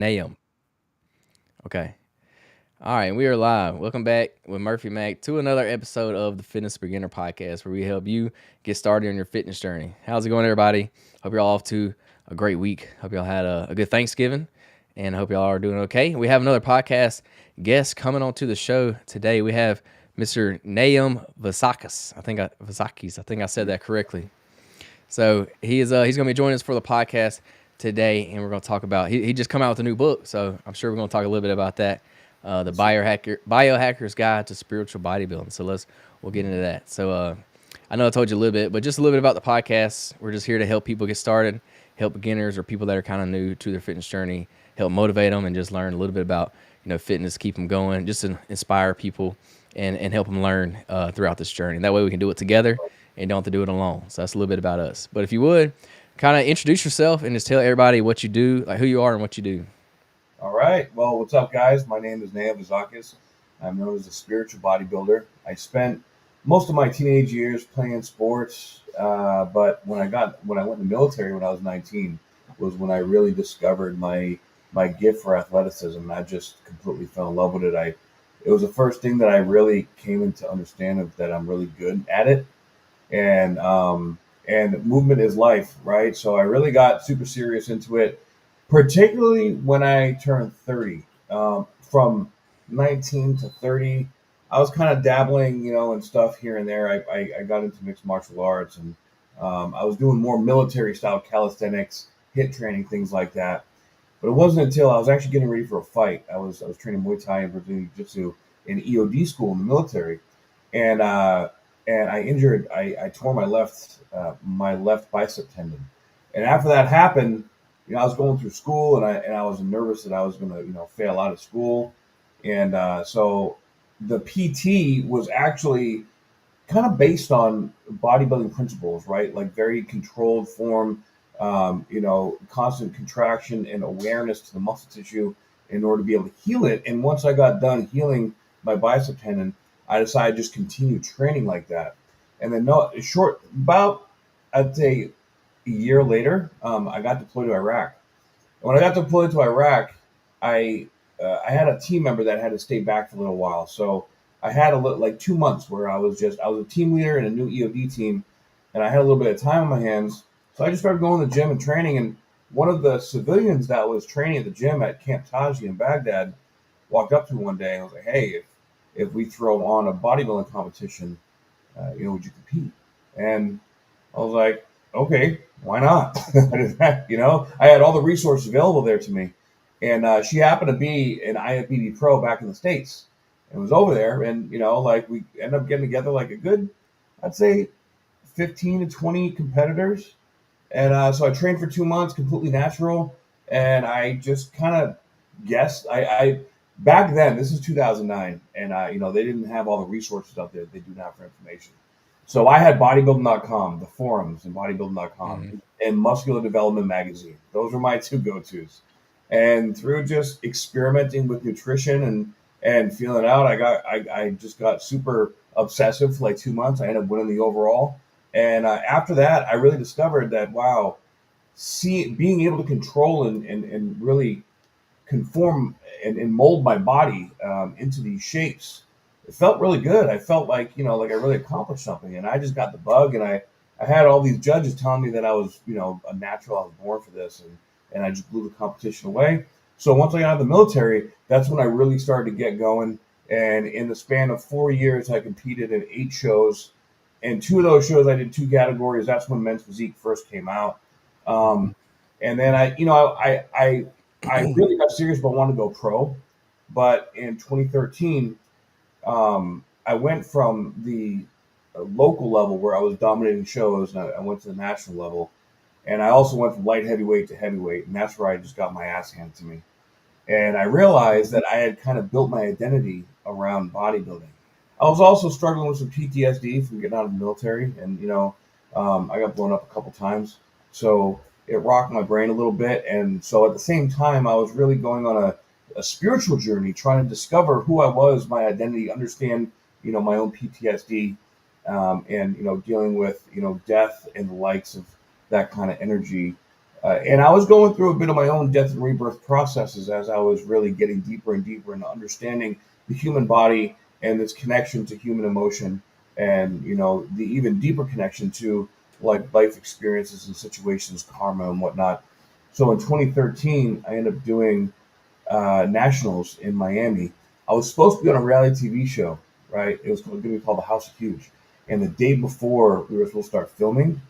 Nahum. Okay. All right, we are live. Welcome back with Murphy Mac to another episode of the Fitness Beginner Podcast, where we help you get started on your fitness journey. How's it going, everybody? Hope you're all off to a great week. Hope y'all had a good Thanksgiving, and hope y'all are doing okay. We have another podcast guest coming onto the show today. We have Mr. Nahum Vizakis. I think I said that correctly. So he's gonna be joining us for the podcast today, and we're gonna talk about he just come out with a new book, so I'm sure we're gonna talk a little bit about that. The Biohackers Guide to Spiritual Bodybuilding. So we'll get into that. So I know I told you a little bit, but just a little bit about the podcast. We're just here to help people get started, help beginners or people that are kind of new to their fitness journey, help motivate them, and just learn a little bit about fitness, keep them going, just to inspire people and help them learn throughout this journey. And that way we can do it together and don't have to do it alone. So that's a little bit about us. But if you would, kind of introduce yourself and just tell everybody what you do, like who you are and what you do. All right. Well, what's up, guys? My name is Nahum Vizakis. I'm known as a spiritual bodybuilder. I spent most of my teenage years playing sports, but when I went in the military when I was 19, was when I really discovered my gift for athleticism. And I just completely fell in love with it. It was the first thing that I really came into understand of that I'm really good at it, and movement is life, right? So I really got super serious into it, particularly when I turned 30. From 19 to 30, I was kind of dabbling, in stuff here and there. I got into mixed martial arts, and I was doing more military style calisthenics, hit training, things like that. But it wasn't until I was actually getting ready for a fight. I was training Muay Thai and Brazilian Jiu Jitsu in EOD school in the military, and I tore my left bicep tendon. And after that happened, I was going through school, and I was nervous that I was going to fail out of school, and so the PT was actually kind of based on bodybuilding principles, right? Like very controlled form, constant contraction and awareness to the muscle tissue in order to be able to heal it. And once I got done healing my bicep tendon, I decided to just continue training like that. And then about, I'd say a year later, I got deployed to Iraq. When I got deployed to Iraq, I I had a team member that had to stay back for a little while. So I had like 2 months where I was a team leader in a new EOD team, and I had a little bit of time on my hands. So I just started going to the gym and training. And one of the civilians that was training at the gym at Camp Taji in Baghdad walked up to me one day and was like, "Hey, if we throw on a bodybuilding competition, would you compete?" And I was like, "Okay, why not?" I had all the resources available there to me, and she happened to be an IFBB pro back in the States, and was over there, and like we ended up getting together like a good, I'd say, 15 to 20 competitors, and so I trained for 2 months, completely natural, and I just kind of guessed. I back then, this is 2009, and they didn't have all the resources out there that they do now for information. So I had bodybuilding.com, the forums, and bodybuilding.com, Mm-hmm. and Muscular Development Magazine. Those were my two go-tos. And through just experimenting with nutrition and feeling out, I just got super obsessive for like 2 months. I ended up winning the overall. And after that, I really discovered that, wow, being able to control and really conform and mold my body into these shapes, it felt really good. I felt like, like I really accomplished something. And I just got the bug, and I had all these judges telling me that I was, a natural, I was born for this. And I just blew the competition away. So once I got out of the military, that's when I really started to get going. And in the span of 4 years, I competed in 8 shows. And two of those shows, I did two categories. That's when Men's Physique first came out. Um, and then I really got serious about wanting to go pro. But in 2013, I went from the local level where I was dominating shows, and I went to the national level. And I also went from light heavyweight to heavyweight, and that's where I just got my ass handed to me. And I realized that I had kind of built my identity around bodybuilding. I was also struggling with some PTSD from getting out of the military, and I got blown up a couple times, so it rocked my brain a little bit. And so at the same time, I was really going on a spiritual journey, trying to discover who I was, my identity, understand my own PTSD, and dealing with death and the likes of that kind of energy. And I was going through a bit of my own death and rebirth processes as I was really getting deeper and deeper into understanding the human body and its connection to human emotion, and the even deeper connection to like life experiences and situations, karma and whatnot. So in 2013, I ended up doing nationals in Miami. I was supposed to be on a reality TV show, right? It was going to be called The House of Huge. And the day before we were supposed to start filming,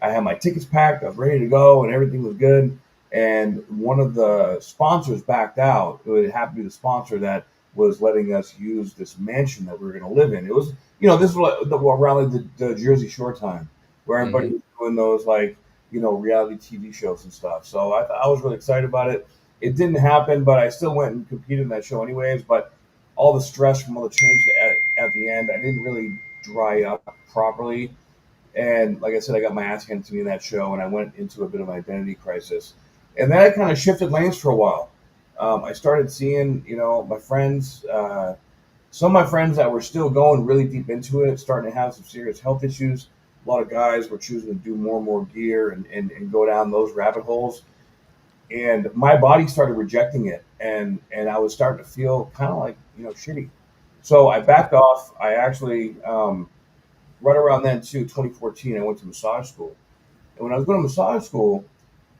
I had my tickets packed, I was ready to go, and everything was good. And one of the sponsors backed out. It happened to be the sponsor that was letting us use this mansion that we were going to live in. It was, this was around like the Jersey Shore time, where everybody Mm-hmm. was doing those like, reality TV shows and stuff. So I was really excited about it. It didn't happen, but I still went and competed in that show anyways. But all the stress from all the change at the end, I didn't really dry up properly. And like I said, I got my ass handed to me in that show, and I went into a bit of an identity crisis. And then I kind of shifted lanes for a while. I started seeing, my friends, some of my friends that were still going really deep into it, starting to have some serious health issues. A lot of guys were choosing to do more and more gear and go down those rabbit holes. And my body started rejecting it, and I was starting to feel kind of like, shitty. So I backed off. I actually right around then too, 2014, I went to massage school. And when I was going to massage school,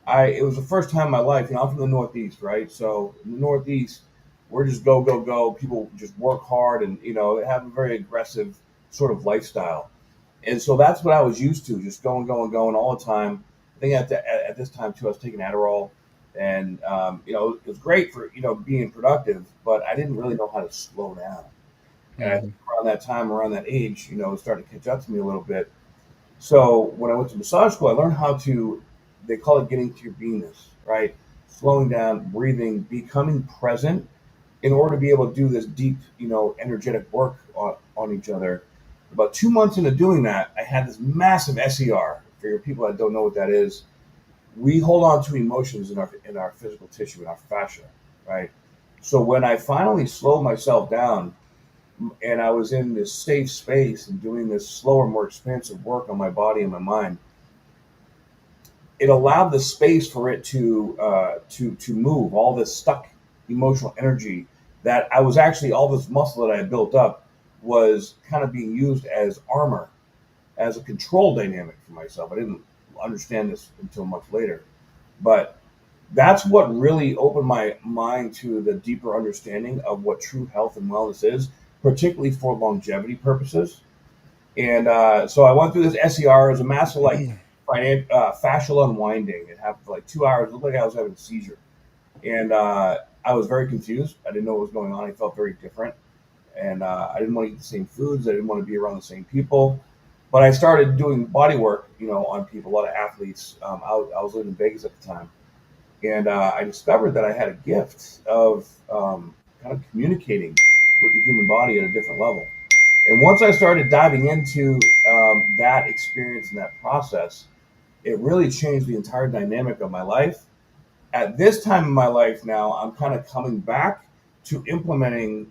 I it was the first time in my life. I'm from the Northeast, right? So in the Northeast, we're just go go go. People just work hard and have a very aggressive sort of lifestyle. And so that's what I was used to, just going going going all the time. I think at this time too, I was taking Adderall, and it was great for being productive, but I didn't really know how to slow down. And I think Mm-hmm. around that time, around that age, it started to catch up to me a little bit. So when I went to massage school, I learned how to, they call it getting to your beingness, right? Slowing down, breathing, becoming present in order to be able to do this deep, energetic work on each other. About 2 months into doing that, I had this massive SER. For your people that don't know what that is, we hold on to emotions in our physical tissue, in our fascia, right? So when I finally slowed myself down and I was in this safe space and doing this slower, more expansive work on my body and my mind, it allowed the space for it to move all this stuck emotional energy that I was actually all this muscle that I had built up was kind of being used as armor, as a control dynamic for myself. I didn't understand this until much later, but that's what really opened my mind to the deeper understanding of what true health and wellness is, particularly for longevity purposes. And so I went through this SER as a massive like fascial unwinding. It happened for like 2 hours. It looked like I was having a seizure, and I was very confused. I didn't know what was going on. I felt very different, and I didn't want to eat the same foods. I didn't want to be around the same people. But I started doing body work, on people, a lot of athletes. I was living in Vegas at the time, and I discovered that I had a gift of kind of communicating with the human body at a different level. And once I started diving into that experience and that process, it really changed the entire dynamic of my life. At this time in my life now, I'm kind of coming back to implementing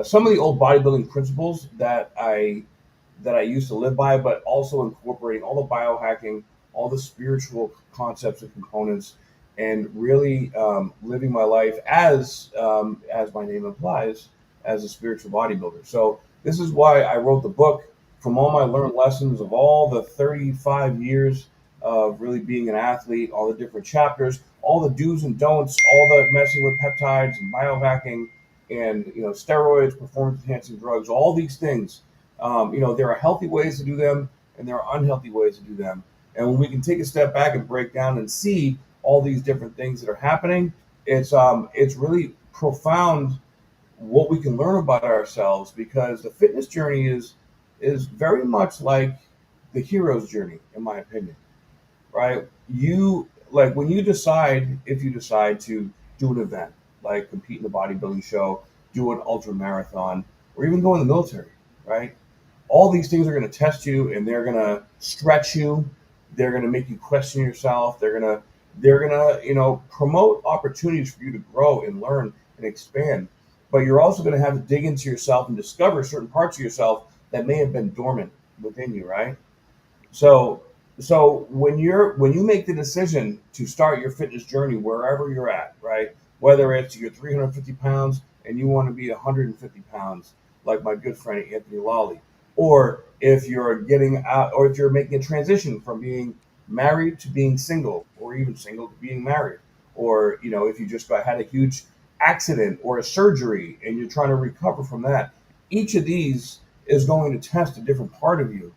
some of the old bodybuilding principles that I used to live by, but also incorporating all the biohacking, all the spiritual concepts and components, and really living my life as my name implies, as a spiritual bodybuilder. So this is why I wrote the book, from all my learned lessons of all the 35 years of really being an athlete, all the different chapters, all the do's and don'ts, all the messing with peptides and biohacking and steroids, performance enhancing drugs, all these things. There are healthy ways to do them and there are unhealthy ways to do them. And when we can take a step back and break down and see all these different things that are happening, it's really profound what we can learn about ourselves, because the fitness journey is very much like the hero's journey, in my opinion, right? You like when you decide, if you decide to do an event like compete in a bodybuilding show, do an ultra marathon, or even go in the military, right? All these things are going to test you and they're going to stretch you. They're going to make you question yourself. They're going to promote opportunities for you to grow and learn and expand. But you're also going to have to dig into yourself and discover certain parts of yourself that may have been dormant within you, right? So So when you make the decision to start your fitness journey wherever you're at, right? Whether it's you're 350 pounds and you want to be 150 pounds, like my good friend Anthony Lawley, or if you're getting out, or if you're making a transition from being married to being single, or even single to being married, or if you just had a huge accident or a surgery and you're trying to recover from that, each of these is going to test a different part of you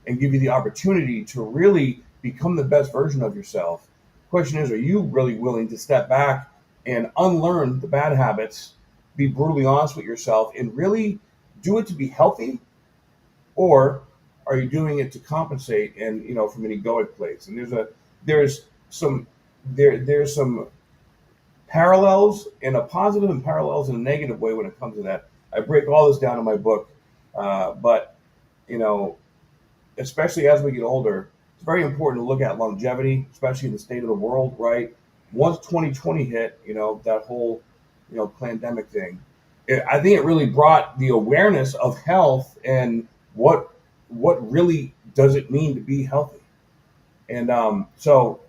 and give you the opportunity to really become the best version of yourself. Question is, are you really willing to step back and unlearn the bad habits, be brutally honest with yourself, and really do it to be healthy, or are you doing it to compensate and from an egoic place? And there's some there's some parallels in a positive and parallels in a negative way when it comes to that. I break all this down in my book, but you know especially as we get older, it's very important to look at longevity, especially in the state of the world, right? Once 2020 hit, that whole, pandemic thing, I think it really brought the awareness of health and what really does it mean to be healthy. And so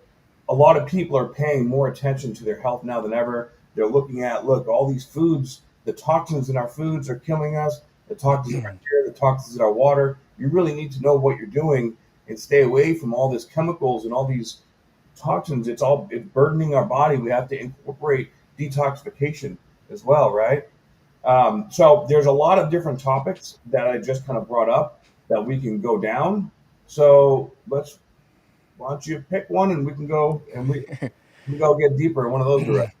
a lot of people are paying more attention to their health now than ever. They're looking at, look, all these foods, the toxins in our foods are killing us, the toxins in our air, the toxins in our water. You really need to know what you're doing and stay away from all these chemicals and all these toxins. It's burdening our body. We have to incorporate detoxification as well, right? So there's a lot of different topics that I just kind of brought up that we can go down. So why don't you pick one and we can go and we go get deeper in one of those directions.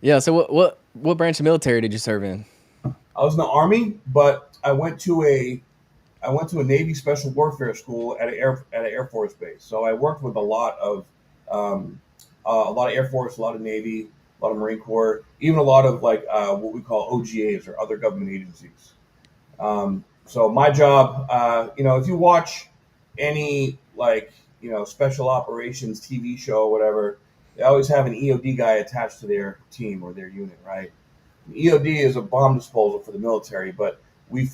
Yeah. So what branch of military did you serve in? I was in the Army, but I went to a Navy Special Warfare School at an Air Force base. So I worked with um, a lot of Air Force, a lot of Navy, a lot of Marine Corps, even a lot of like what we call OGAs or other government agencies. So my job, if you watch any like special operations TV show or whatever, they always have an EOD guy attached to their team or their unit, right? EOD is a bomb disposal for the military, but we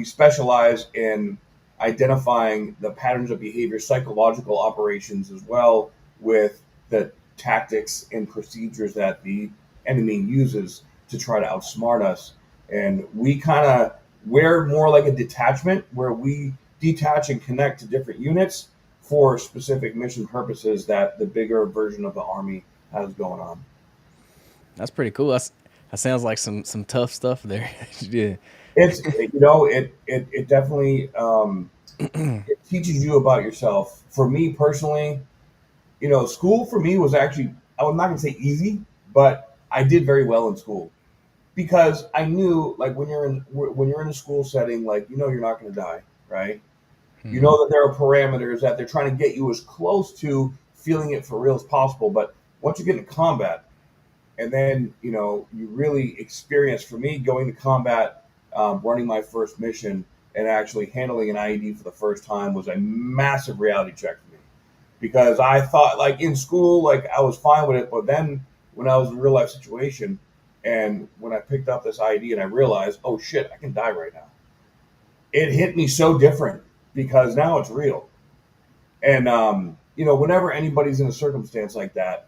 specialize in identifying the patterns of behavior, psychological operations, as well with the tactics and procedures that the enemy uses to try to outsmart us. And we're more like a detachment where we detach and connect to different units for specific mission purposes that the bigger version of the Army has going on. That's pretty cool. That sounds like some tough stuff there. Yeah. It definitely it teaches you about yourself. For me personally, school for me was actually, I'm not gonna say easy, but I did very well in school because I knew, like, when you're in a school setting, like, you're not gonna die, right? You Hmm. know that there are parameters that they're trying to get you as close to feeling it for real as possible. But once you get into combat, and then you really experience, for me, going to combat, running my first mission and actually handling an IED for the first time was a massive reality check for me, because I thought, like, in school, like, I was fine with it, but then when I was in a real life situation and when I picked up this IED and I realized, oh shit, I can die right now, it hit me so different because now it's real. And whenever anybody's in a circumstance like that,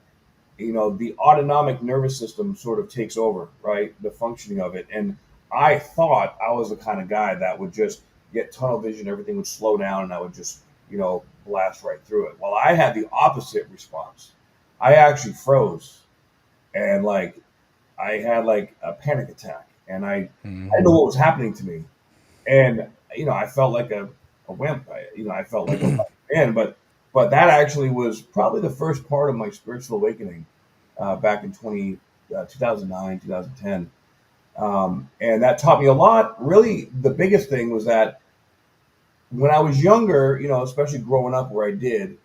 the autonomic nervous system sort of takes over, right? The functioning of it. And I thought I was the kind of guy that would just get tunnel vision, everything would slow down, and I would just, blast right through it. Well, I had the opposite response. I actually froze, and like I had like a panic attack, and I didn't know Hmm. what was happening to me. And I felt like a wimp. I felt like a man, but that actually was probably the first part of my spiritual awakening, back in 2009, 2010. And that taught me a lot. Really, the biggest thing was that when I was younger, especially growing up where I did,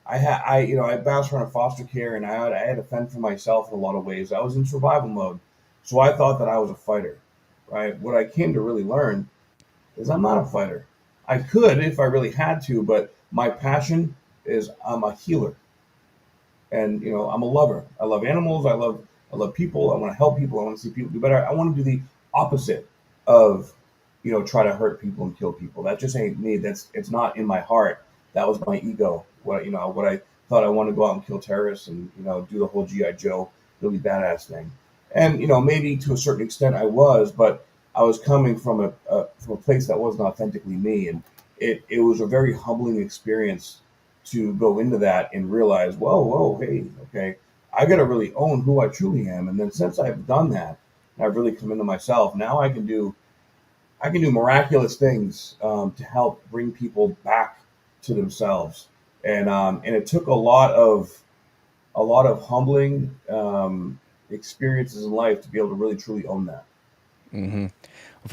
I bounced around foster care, and I had to fend for myself in a lot of ways. I was in survival mode, so I thought that I was a fighter, right? What I came to really learn is I'm not a fighter. I could if I really had to, but my passion is I'm a healer, and I'm a lover. I love animals. I love people. I want to help people. I want to see people do better. I want to do the opposite of try to hurt people and kill people. That just ain't me. It's not in my heart. that was my ego. What I thought I wanted to go out and kill terrorists and do the whole GI Joe really badass thing. And maybe to a certain extent I was, but I was coming from a place that wasn't authentically me, and it was a very humbling experience to go into that and realize, whoa, hey, okay, I got to really own who I truly am. And then since I've done that, and I've really come into myself, now I can do miraculous things to help bring people back to themselves. And it took a lot of humbling experiences in life to be able to really truly own that. Hmm.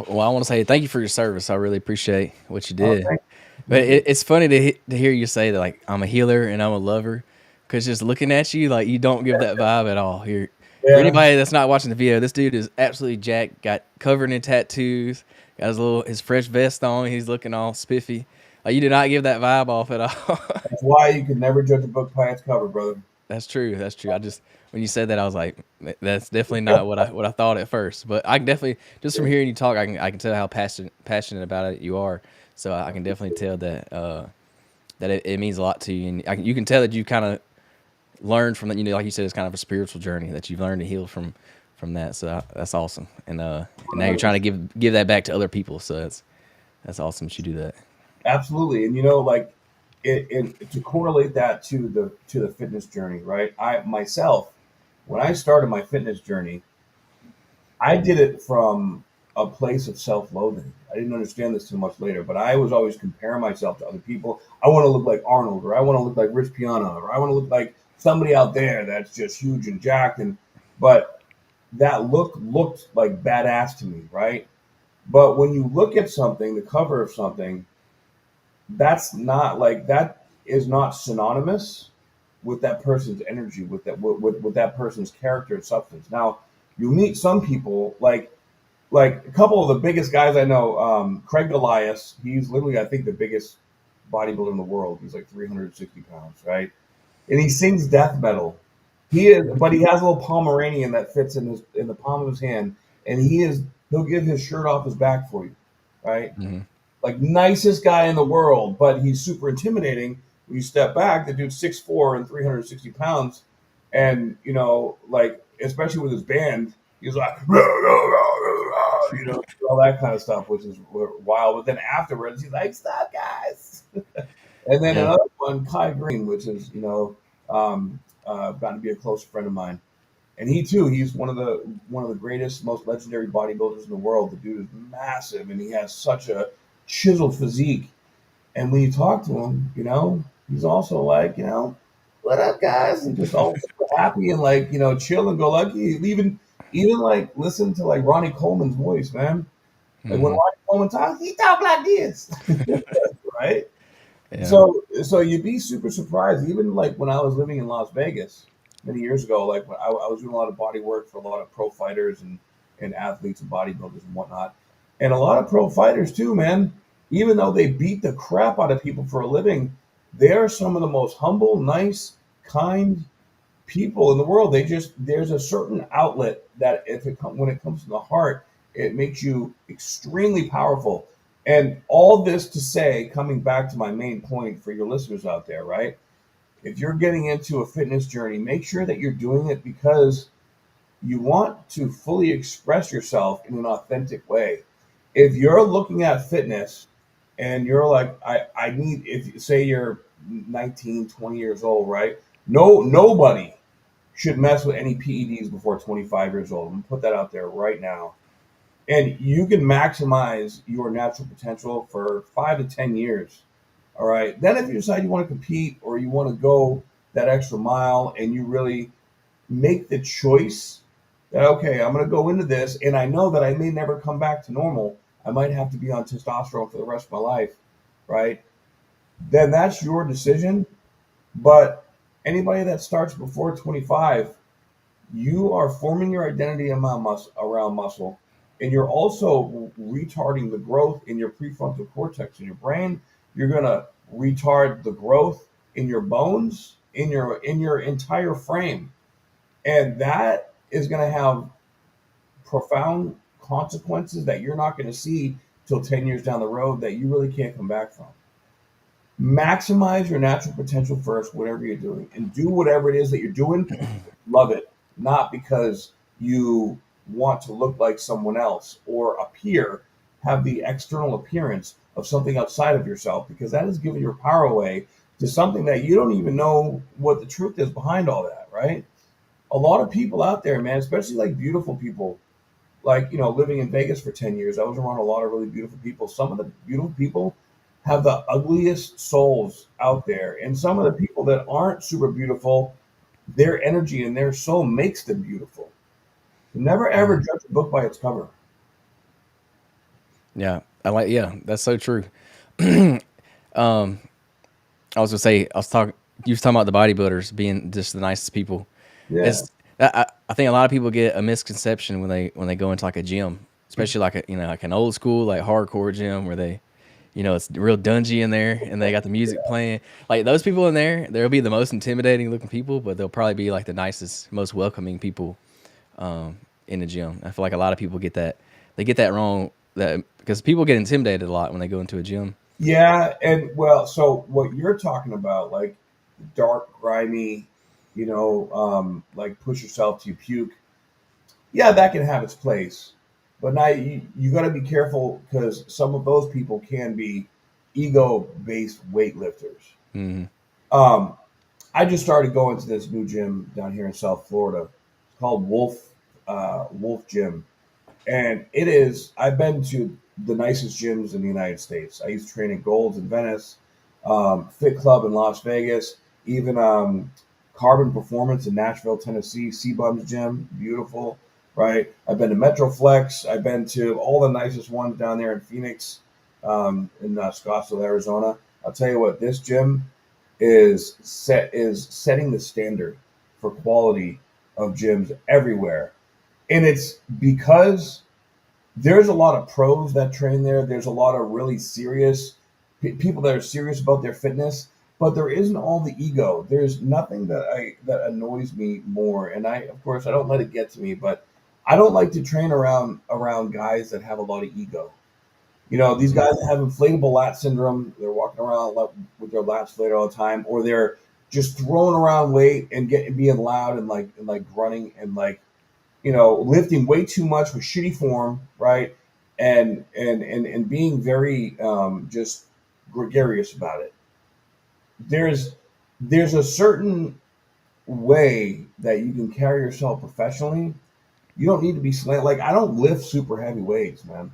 Well, I want to say thank you for your service. I really appreciate what you Oh, did. thank But you. it's funny to hear you say that, like, I'm a healer and I'm a lover, because just looking at you, like, you don't give that vibe at all. Here, for Yeah, anybody that's not watching the video, this dude is absolutely jacked, got covered in tattoos, got his fresh vest on. He's looking all spiffy. Like, you do not give that vibe off at all. that's why you can never judge a book by its cover, brother. That's true. That's true. I just when you said that, I was like, that's definitely not what I thought at first. But I can definitely, just from hearing you talk, I can tell how passionate about it you are. So I can definitely tell that that it means a lot to you, and you can tell that you kind of learned from that. Like you said, it's kind of a spiritual journey that you've learned to heal from that. So that's awesome. And now you're trying to give that back to other people. So that's awesome that you do that. Absolutely, and like to correlate that to the fitness journey, right? I myself, when I started my fitness journey, I did it from a place of self-loathing. I didn't understand this too much later, but I was always comparing myself to other people. I want to look like Arnold, or I want to look like Rich Piana, or I want to look like somebody out there that's just huge and jacked. And but that looked like badass to me, right? But when you look at something, the cover of something, that is not synonymous with that person's energy, with that person's character and substance. Now, you meet some people like a couple of the biggest guys I know, Craig Elias. He's literally, I think, the biggest bodybuilder in the world. He's like 360 pounds, right? And he sings death metal. But he has a little Pomeranian that fits in the palm of his hand, and he'll give his shirt off his back for you, right? Hmm. Like nicest guy in the world, but he's super intimidating. When you step back, the dude's 6'4" and 360 pounds, and like especially with his band, he's like all that kind of stuff, which is wild. But then afterwards, he's like, "Stop, guys!" And then Yeah. another one, Kai Green, which is gotten to be a close friend of mine, and he's one of the greatest, most legendary bodybuilders in the world. The dude is massive, and he has such a chiseled physique. And when you talk to him, he's also like, what up, guys, and just all super happy and like, chill and go lucky. Even like listen to like Ronnie Coleman's voice, man. Like when Hmm. Ronnie Coleman talks, he talk like this, right? Yeah. So you'd be super surprised. Even like when I was living in Las Vegas many years ago, like when I was doing a lot of body work for a lot of pro fighters and athletes and bodybuilders and whatnot, and a lot of pro fighters too, man. Even though they beat the crap out of people for a living, they are some of the most humble, nice, kind people in the world. There's a certain outlet that when it comes to the heart, it makes you extremely powerful. And all this to say, coming back to my main point for your listeners out there, right? If you're getting into a fitness journey, make sure that you're doing it because you want to fully express yourself in an authentic way. If you're looking at fitness and you're like, I need, if say you're 19, 20 years old, right? Nobody should mess with any PEDs before 25 years old. I'm gonna put that out there right now. And you can maximize your natural potential for 5 to 10 years. All right. Then, if you decide you want to compete or you want to go that extra mile and you really make the choice that, okay, I'm going to go into this and I know that I may never come back to normal, I might have to be on testosterone for the rest of my life, right? Then that's your decision. But anybody that starts before 25, you are forming your identity around muscle, and you're also retarding the growth in your prefrontal cortex in your brain. You're going to retard the growth in your bones, in your entire frame, and that is going to have profound consequences that you're not going to see till 10 years down the road that you really can't come back from. Maximize your natural potential first, whatever you're doing, and do whatever it is that you're doing. Love it, not because you want to look like someone else or have the external appearance of something outside of yourself, because that is giving your power away to something that you don't even know what the truth is behind all that, right? A lot of people out there, man, especially like beautiful people, like, living in Vegas for 10 years, I was around a lot of really beautiful people. Some of the beautiful people have the ugliest souls out there. And some of the people that aren't super beautiful, their energy and their soul makes them beautiful. So never ever Mhm. judge a book by its cover. Yeah, yeah, that's so true. um, I was gonna say, you was talking about the bodybuilders being just the nicest people. Yeah. It's I think a lot of people get a misconception when they go into like a gym, especially like like an old school like hardcore gym where they, it's real dungy in there and they got the music playing. Like those people in there, they'll be the most intimidating looking people, but they'll probably be like the nicest, most welcoming people in the gym. I feel like a lot of people get that wrong, that because people get intimidated a lot when they go into a gym. Yeah. And well, so what you're talking about, like dark, grimy, like push yourself to puke, yeah, that can have its place. But now you got to be careful because some of those people can be ego based weightlifters. Hmm. Um, I just started going to this new gym down here in South Florida. It's called Wolf Gym, and it is. I've been to the nicest gyms in the United States. I used to train at Gold's in Venice, Fit Club in Las Vegas, even Carbon Performance in Nashville, Tennessee. C-Bum's gym, beautiful, right? I've been to Metroflex. I've been to all the nicest ones down there in Phoenix, in Scottsdale, Arizona. I'll tell you what, this gym is setting the standard for quality of gyms everywhere, and it's because there's a lot of pros that train there. There's a lot of really serious people that are serious about their fitness, but there isn't all the ego. There's nothing that annoys me more, and I, of course, I don't let it get to me, but I don't like to train around guys that have a lot of ego. These Hmm. guys that have inflatable lat syndrome, they're walking around with their lats inflated all the time, or they're just throwing around weight and being loud and like grunting and like, lifting way too much with shitty form, right? And being very just gregarious about it. There's there's a certain way that you can carry yourself professionally. You don't need to be slant. Like, I don't lift super heavy weights, man.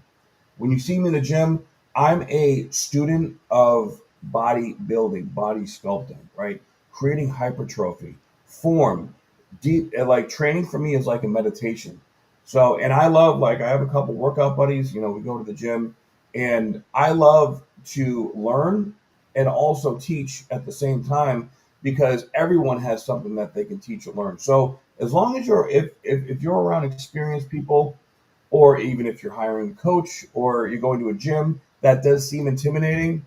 When you see me in the gym, I'm a student of bodybuilding, body sculpting, right? Creating hypertrophy, form, deep, like training for me is like a meditation. So, and I love, like, I have a couple workout buddies, we go to the gym, and I love to learn and also teach at the same time because everyone has something that they can teach or learn. So, as long as if you're around experienced people, or even if you're hiring a coach or you're going to a gym that does seem intimidating,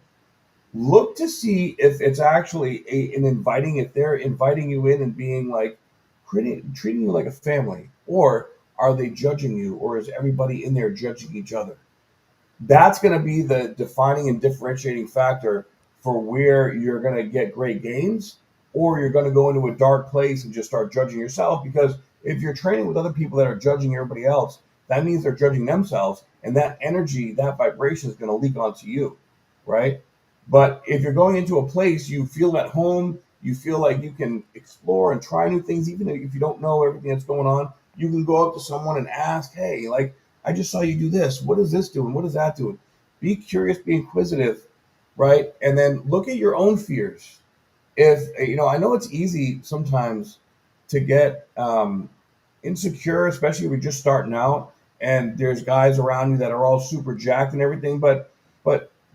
look to see if it's actually an inviting, if they're inviting you in and being like treating you like a family, or are they judging you, or is everybody in there judging each other? That's going to be the defining and differentiating factor for where you're going to get great gains, or you're going to go into a dark place and just start judging yourself. Because if you're training with other people that are judging everybody else, that means they're judging themselves, and that energy, that vibration is going to leak onto you, right? But if you're going into a place you feel at home, you feel like you can explore and try new things, even if you don't know everything that's going on, you can go up to someone and ask, hey, like, I just saw you do this. What is this doing? What is that doing? Be curious, be inquisitive, right? And then look at your own fears. If I know it's easy sometimes to get insecure, especially if you're just starting out, and there's guys around you that are all super jacked and everything. But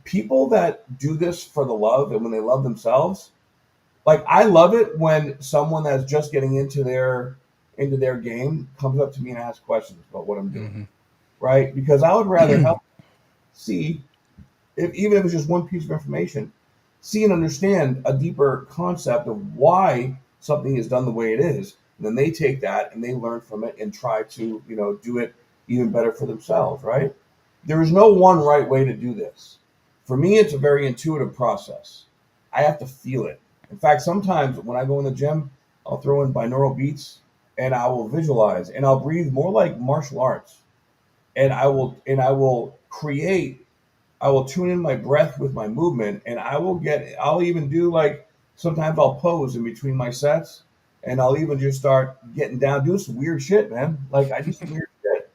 people that do this for the love and when they love themselves, like, I love it when someone that's just getting into their game comes up to me and asks questions about what I'm doing, Hmm. right? Because I would rather help see, even if it's just one piece of information, see and understand a deeper concept of why something is done the way it is. And then they take that and they learn from it and try to, do it even better for themselves, right? There is no one right way to do this. For me, it's a very intuitive process. I have to feel it. In fact, sometimes when I go in the gym, I'll throw in binaural beats and I will visualize and I'll breathe more like martial arts. And I will create, I will tune in my breath with my movement, and I'll even do like, sometimes I'll pose in between my sets, and I'll even just start getting down, doing some weird shit, man. Like I do some weird shit.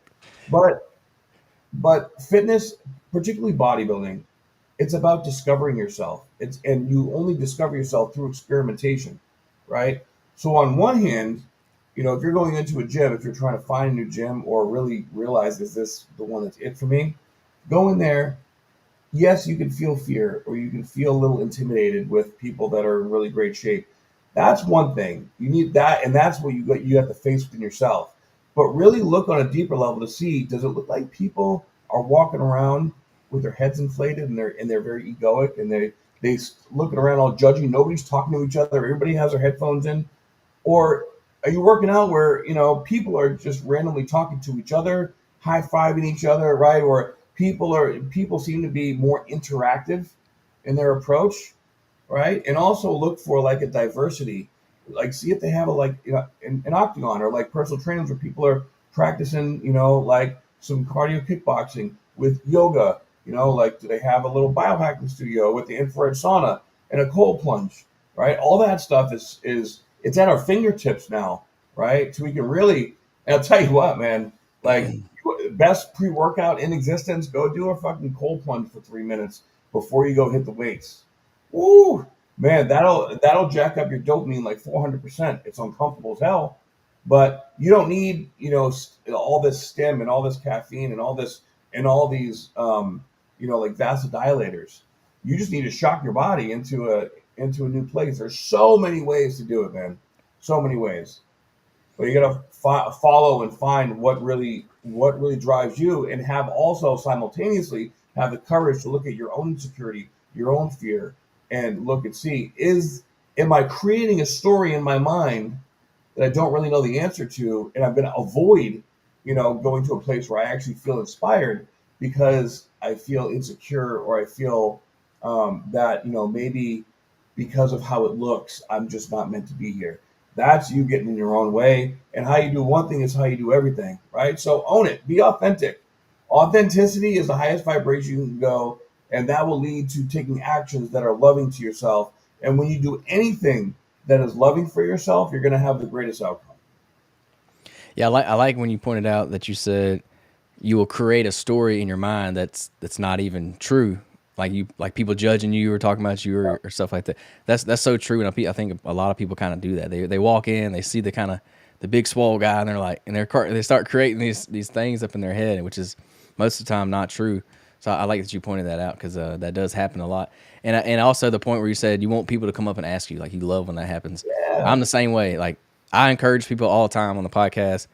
But fitness, particularly bodybuilding, it's about discovering yourself. And you only discover yourself through experimentation, right? So on one hand, if you're going into a gym, if you're trying to find a new gym or really realize, is this the one that's it for me? Go in there. Yes, you can feel fear or you can feel a little intimidated with people that are in really great shape. That's one thing. You need that, and that's what you have to face within yourself. But really look on a deeper level to see, does it look like people are walking around with their heads inflated and they're very egoic and they looking around all judgy, nobody's talking to each other, everybody has their headphones in? Or are you working out where people are just randomly talking to each other, high fiving each other, right? Or people seem to be more interactive in their approach, right? And also look for like a diversity, like see if they have a like an octagon or like personal trainers where people are practicing, like some cardio kickboxing with yoga. Like do they have a little biohacking studio with the infrared sauna and a cold plunge, right? All that stuff is it's at our fingertips now, right? So we can really. And I'll tell you what, man, like best pre-workout in existence. Go do a fucking cold plunge for 3 minutes before you go hit the weights. Woo, man, that'll jack up your dopamine like 400%. It's uncomfortable as hell, but you don't need all this stim and all this caffeine and all this and all these like vasodilators. You just need to shock your body into a new place. There's so many ways to do it, man. So many ways. But you got to follow and find what really drives you, and have also simultaneously have the courage to look at your own insecurity, your own fear, and look and see, am I creating a story in my mind that I don't really know the answer to, and I'm going to avoid, going to a place where I actually feel inspired because I feel insecure, or I feel that maybe because of how it looks, I'm just not meant to be here. That's you getting in your own way, and how you do one thing is how you do everything, right? So own it, be authentic. Authenticity is the highest vibration you can go, and that will lead to taking actions that are loving to yourself. And when you do anything that is loving for yourself, you're going to have the greatest outcome. Yeah, I like when you pointed out that you said you will create a story in your mind that's not even true. Like people judging you or talking about you or stuff like that. That's so true. And I think a lot of people kind of do that. They walk in, they see the kind of the big swole guy, and they're like, and they start creating these things up in their head, which is most of the time not true. So I like that you pointed that out because that does happen a lot. And also the point where you said you want people to come up and ask you, like you love when that happens. Yeah. I'm the same way. Like I encourage people all the time on the podcast,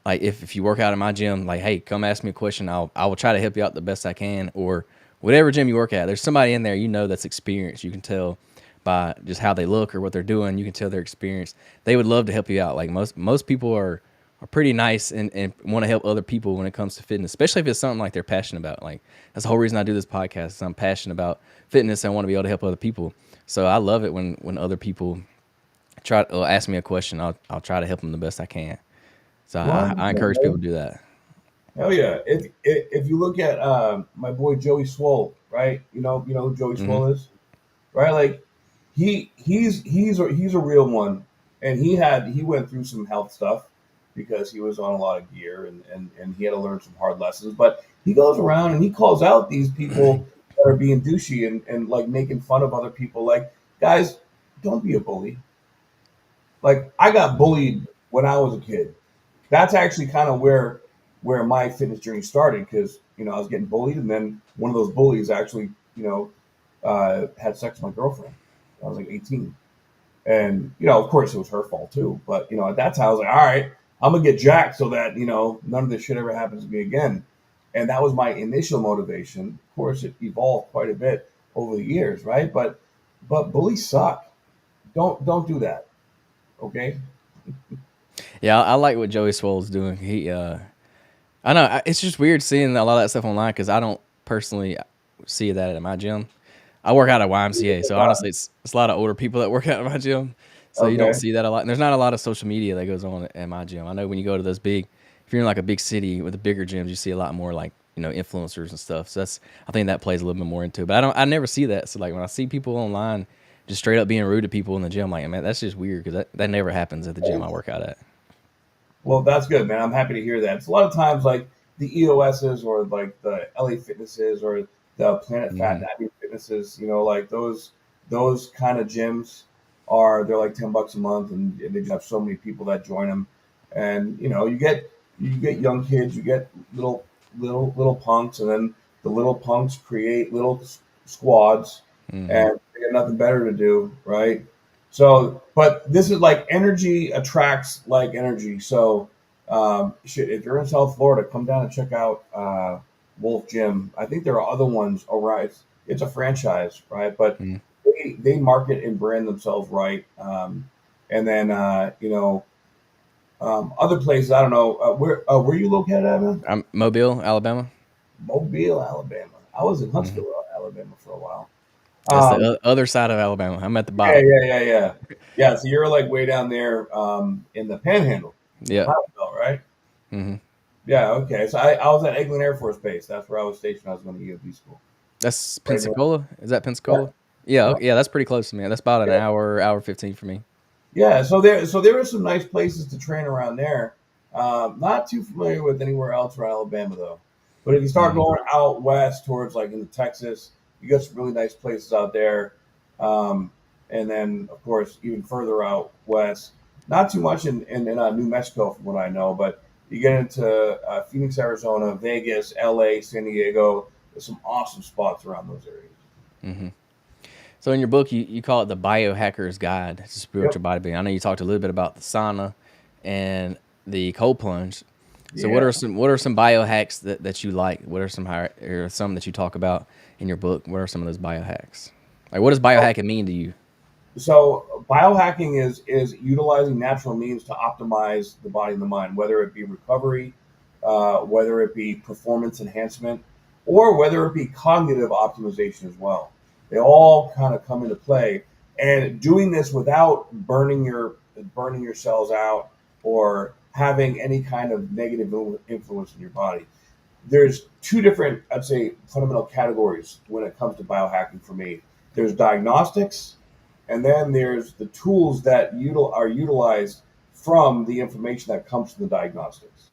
like if you work out in my gym, like, hey, come ask me a question. I will try to help you out the best I can. Or whatever gym you work at, there's somebody in there that's experienced. You can tell by just how they look or what they're doing. You can tell they're experienced. They would love to help you out. Like most people are pretty nice and want to help other people when it comes to fitness, especially if it's something like they're passionate about. Like that's the whole reason I do this podcast. Is I'm passionate about fitness and I want to be able to help other people. So I love it when other people try to ask me a question. I'll try to help them the best I can. So I 100%, encourage people man. to do that. Hell yeah. If you look at my boy Joey Swole, right? You know who Joey Hmm. Swole is? Right? Like he's a real one, and he went through some health stuff because he was on a lot of gear, and he had to learn some hard lessons. But he goes around and he calls out these people that are being douchey and like making fun of other people. Like, guys, don't be a bully. Like I got bullied when I was a kid. That's actually kind of where my fitness journey started, because I was getting bullied, and then one of those bullies actually had sex with my girlfriend. I was like 18. And of course, it was her fault too. But at that time, I was like, all right, I'm gonna get jacked so that none of this shit ever happens to me again. And that was my initial motivation. Of course, it evolved quite a bit over the years, right? But bullies suck. Don't do that. Okay. Yeah, I like what Joey Swole's doing. I know it's just weird seeing a lot of that stuff online because I don't personally see that at my gym. I work out at YMCA, so Uh, honestly, it's a lot of older people that work out at my gym. So you don't okay. see that a lot. And there's not a lot of social media that goes on at my gym. I know when you go to those big, if you're in like a big city with the bigger gyms, you see a lot more like influencers and stuff. So I think that plays a little bit more into it. But I never see that. So like when I see people online just straight up being rude to people in the gym, I'm like, man, that's just weird because that never happens at the gym I work out at. Well, that's good, man. I'm happy to hear that. It's a lot of times like the EOSs or like the LA Fitnesses or the Planet Fat Hmm. Nappy Fitnesses, like those kind of gyms they're like $10 a month, and they just have so many people that join them, and you get young kids, you get little punks, and then the little punks create little squads, Hmm. and they got nothing better to do, right? So, but this is like energy attracts like energy. So, if you're in South Florida, come down and check out Wolf Gym. I think there are other ones around. It's a franchise, right? But Hmm. they market and brand themselves right. And then other places. I don't know where you located at, man? I'm Mobile, Alabama. Mobile, Alabama. I was in Hmm. Huntsville, Alabama for a while. That's Um, the other side of Alabama. I'm at the yeah, bottom. yeah, yeah, yeah. Yeah, so you're like way down there in the Panhandle, Yeah. Ohio, Belt, right? Hmm. Yeah, okay. So I was at Eglin Air Force Base. That's where I was stationed. I was going to EOD school. That's Right there. Pensacola. Is that Yeah. Pensacola? Yeah. Uh-huh. Okay, yeah, that's pretty close to me. That's about an Yeah. hour 15 for me. Yeah, so there are some nice places to train around there. Not too familiar with anywhere else around Alabama though. But if you start Hmm. going out west towards like into Texas, you got some really nice places out there. Um, and then of course even further out west, not too much in New Mexico from what I know, but you get into Phoenix, Arizona, Vegas, LA, San Diego. There's some awesome spots around those areas. Hmm. So in your book, you call it the Biohackers Guide to Yep. Spiritual Bodybuilding. I know you talked a little bit about the sauna and the cold plunge. So Yeah. what are some biohacks that you like? What are some that you talk about in your book? What are some of those biohacks? Like what does biohacking mean to you? So biohacking is utilizing natural means to optimize the body and the mind, whether it be recovery, whether it be performance enhancement, or whether it be cognitive optimization as well. They all kind of come into play, and doing this without burning your cells out or having any kind of negative influence in your body. There's two different, I'd say, fundamental categories when it comes to biohacking for me. There's diagnostics, and then there's the tools that are utilized from the information that comes from the diagnostics.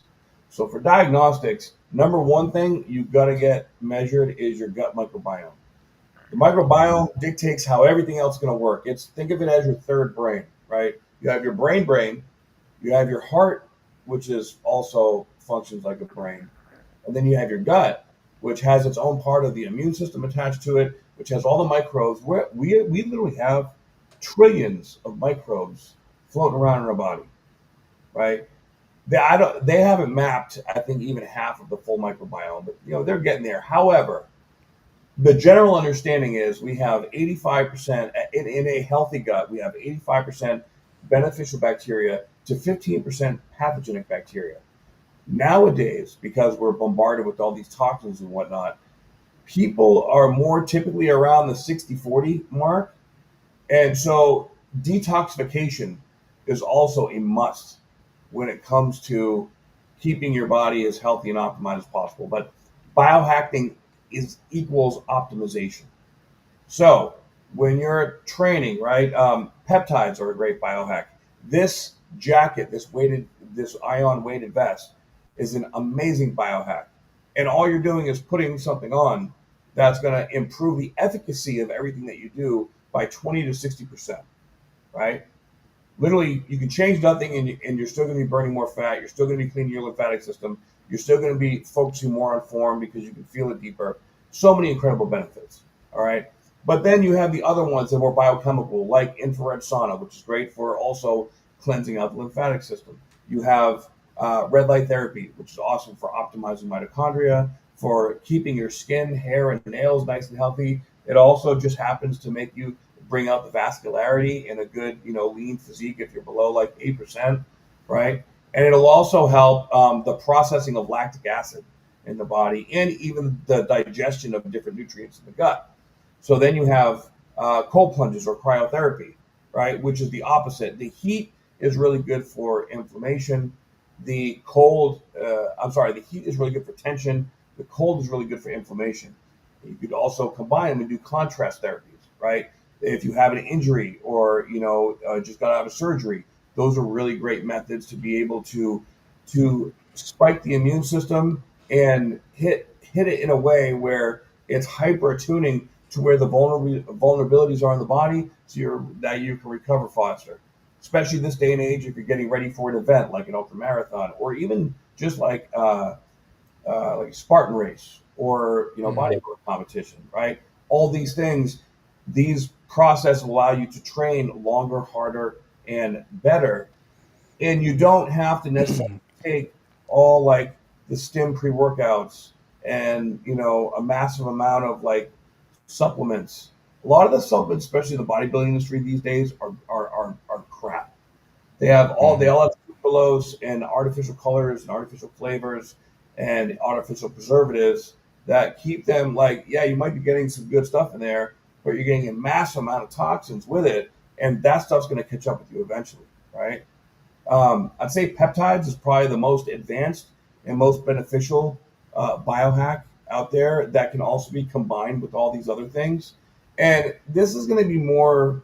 So for diagnostics, number one thing you've got to get measured is your gut microbiome. The Hmm. microbiome dictates how everything else is going to work. Think of it as your third brain, right? You have your brain, you have your heart, which is also functions like a brain, and then you have your gut, which has its own part of the immune system attached to it, which has all the microbes. We literally have trillions of microbes floating around in our body, right? They haven't mapped, I think, even half of the full microbiome, but they're getting there. However, the general understanding is we have 85% in a healthy gut. We have 85% beneficial bacteria to 15% pathogenic bacteria. Nowadays, because we're bombarded with all these toxins and whatnot, people are more typically around the 60-40 mark. And so detoxification is also a must when it comes to keeping your body as healthy and optimized as possible. But biohacking is equals optimization. So when you're training, right, peptides are a great biohack. This jacket, this ion weighted vest, is an amazing biohack. And all you're doing is putting something on that's going to improve the efficacy of everything that you do by 20 to 60%, right? Literally, you can change nothing, and you're still going to be burning more fat. You're still going to be cleaning your lymphatic system. You're still going to be focusing more on form because you can feel it deeper. So many incredible benefits. All right. But then you have the other ones that are more biochemical, like infrared sauna, which is great for also cleansing out the lymphatic system. You have red light therapy, which is awesome for optimizing mitochondria, for keeping your skin, hair, and nails nice and healthy. It also just happens to make you bring out the vascularity in a good, lean physique if you're below like 8%, right? And it'll also help the processing of lactic acid in the body and even the digestion of different nutrients in the gut. So then you have cold plunges or cryotherapy, right? Which is the opposite. The heat is really good for inflammation. The heat is really good for tension. The cold is really good for inflammation. You could also combine them and do contrast therapies, right? If you have an injury or just got out of surgery, those are really great methods to be able to spike the immune system and hit it in a way where it's hyper attuning to where the vulnerabilities are in the body, so that you can recover faster. Especially this day and age, if you're getting ready for an event like an ultra marathon, or even just like a Spartan race, or Mm-hmm. bodybuilding competition, right? All these things, these processes allow you to train longer, harder, and better, and you don't have to necessarily take all like the stim pre-workouts and a massive amount of like supplements. A lot of the supplements, especially in the bodybuilding industry these days, are crap. They Mm-hmm. all have sucralose and artificial colors and artificial flavors and artificial preservatives that keep them, like, yeah, you might be getting some good stuff in there, but you're getting a massive amount of toxins with it, and that stuff's going to catch up with you eventually, right? I'd say peptides is probably the most advanced and most beneficial biohack out there that can also be combined with all these other things. And this is going to be more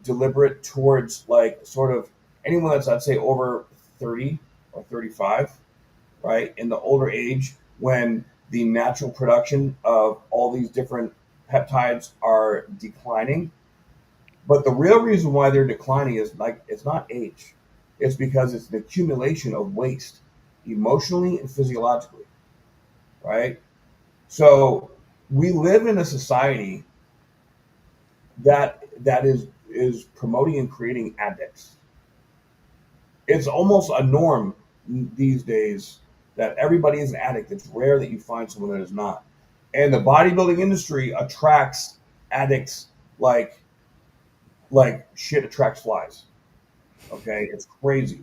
deliberate towards like sort of anyone that's, I'd say, over 30 or 35, right? In the older age, when the natural production of all these different peptides are declining, but the real reason why they're declining is like it's not age. It's because it's an accumulation of waste, emotionally and physiologically, right? So we live in a society that is promoting and creating addicts. It's almost a norm these days that everybody is an addict. It's rare that you find someone that is not. And the bodybuilding industry attracts addicts like shit attracts flies. Okay, it's crazy.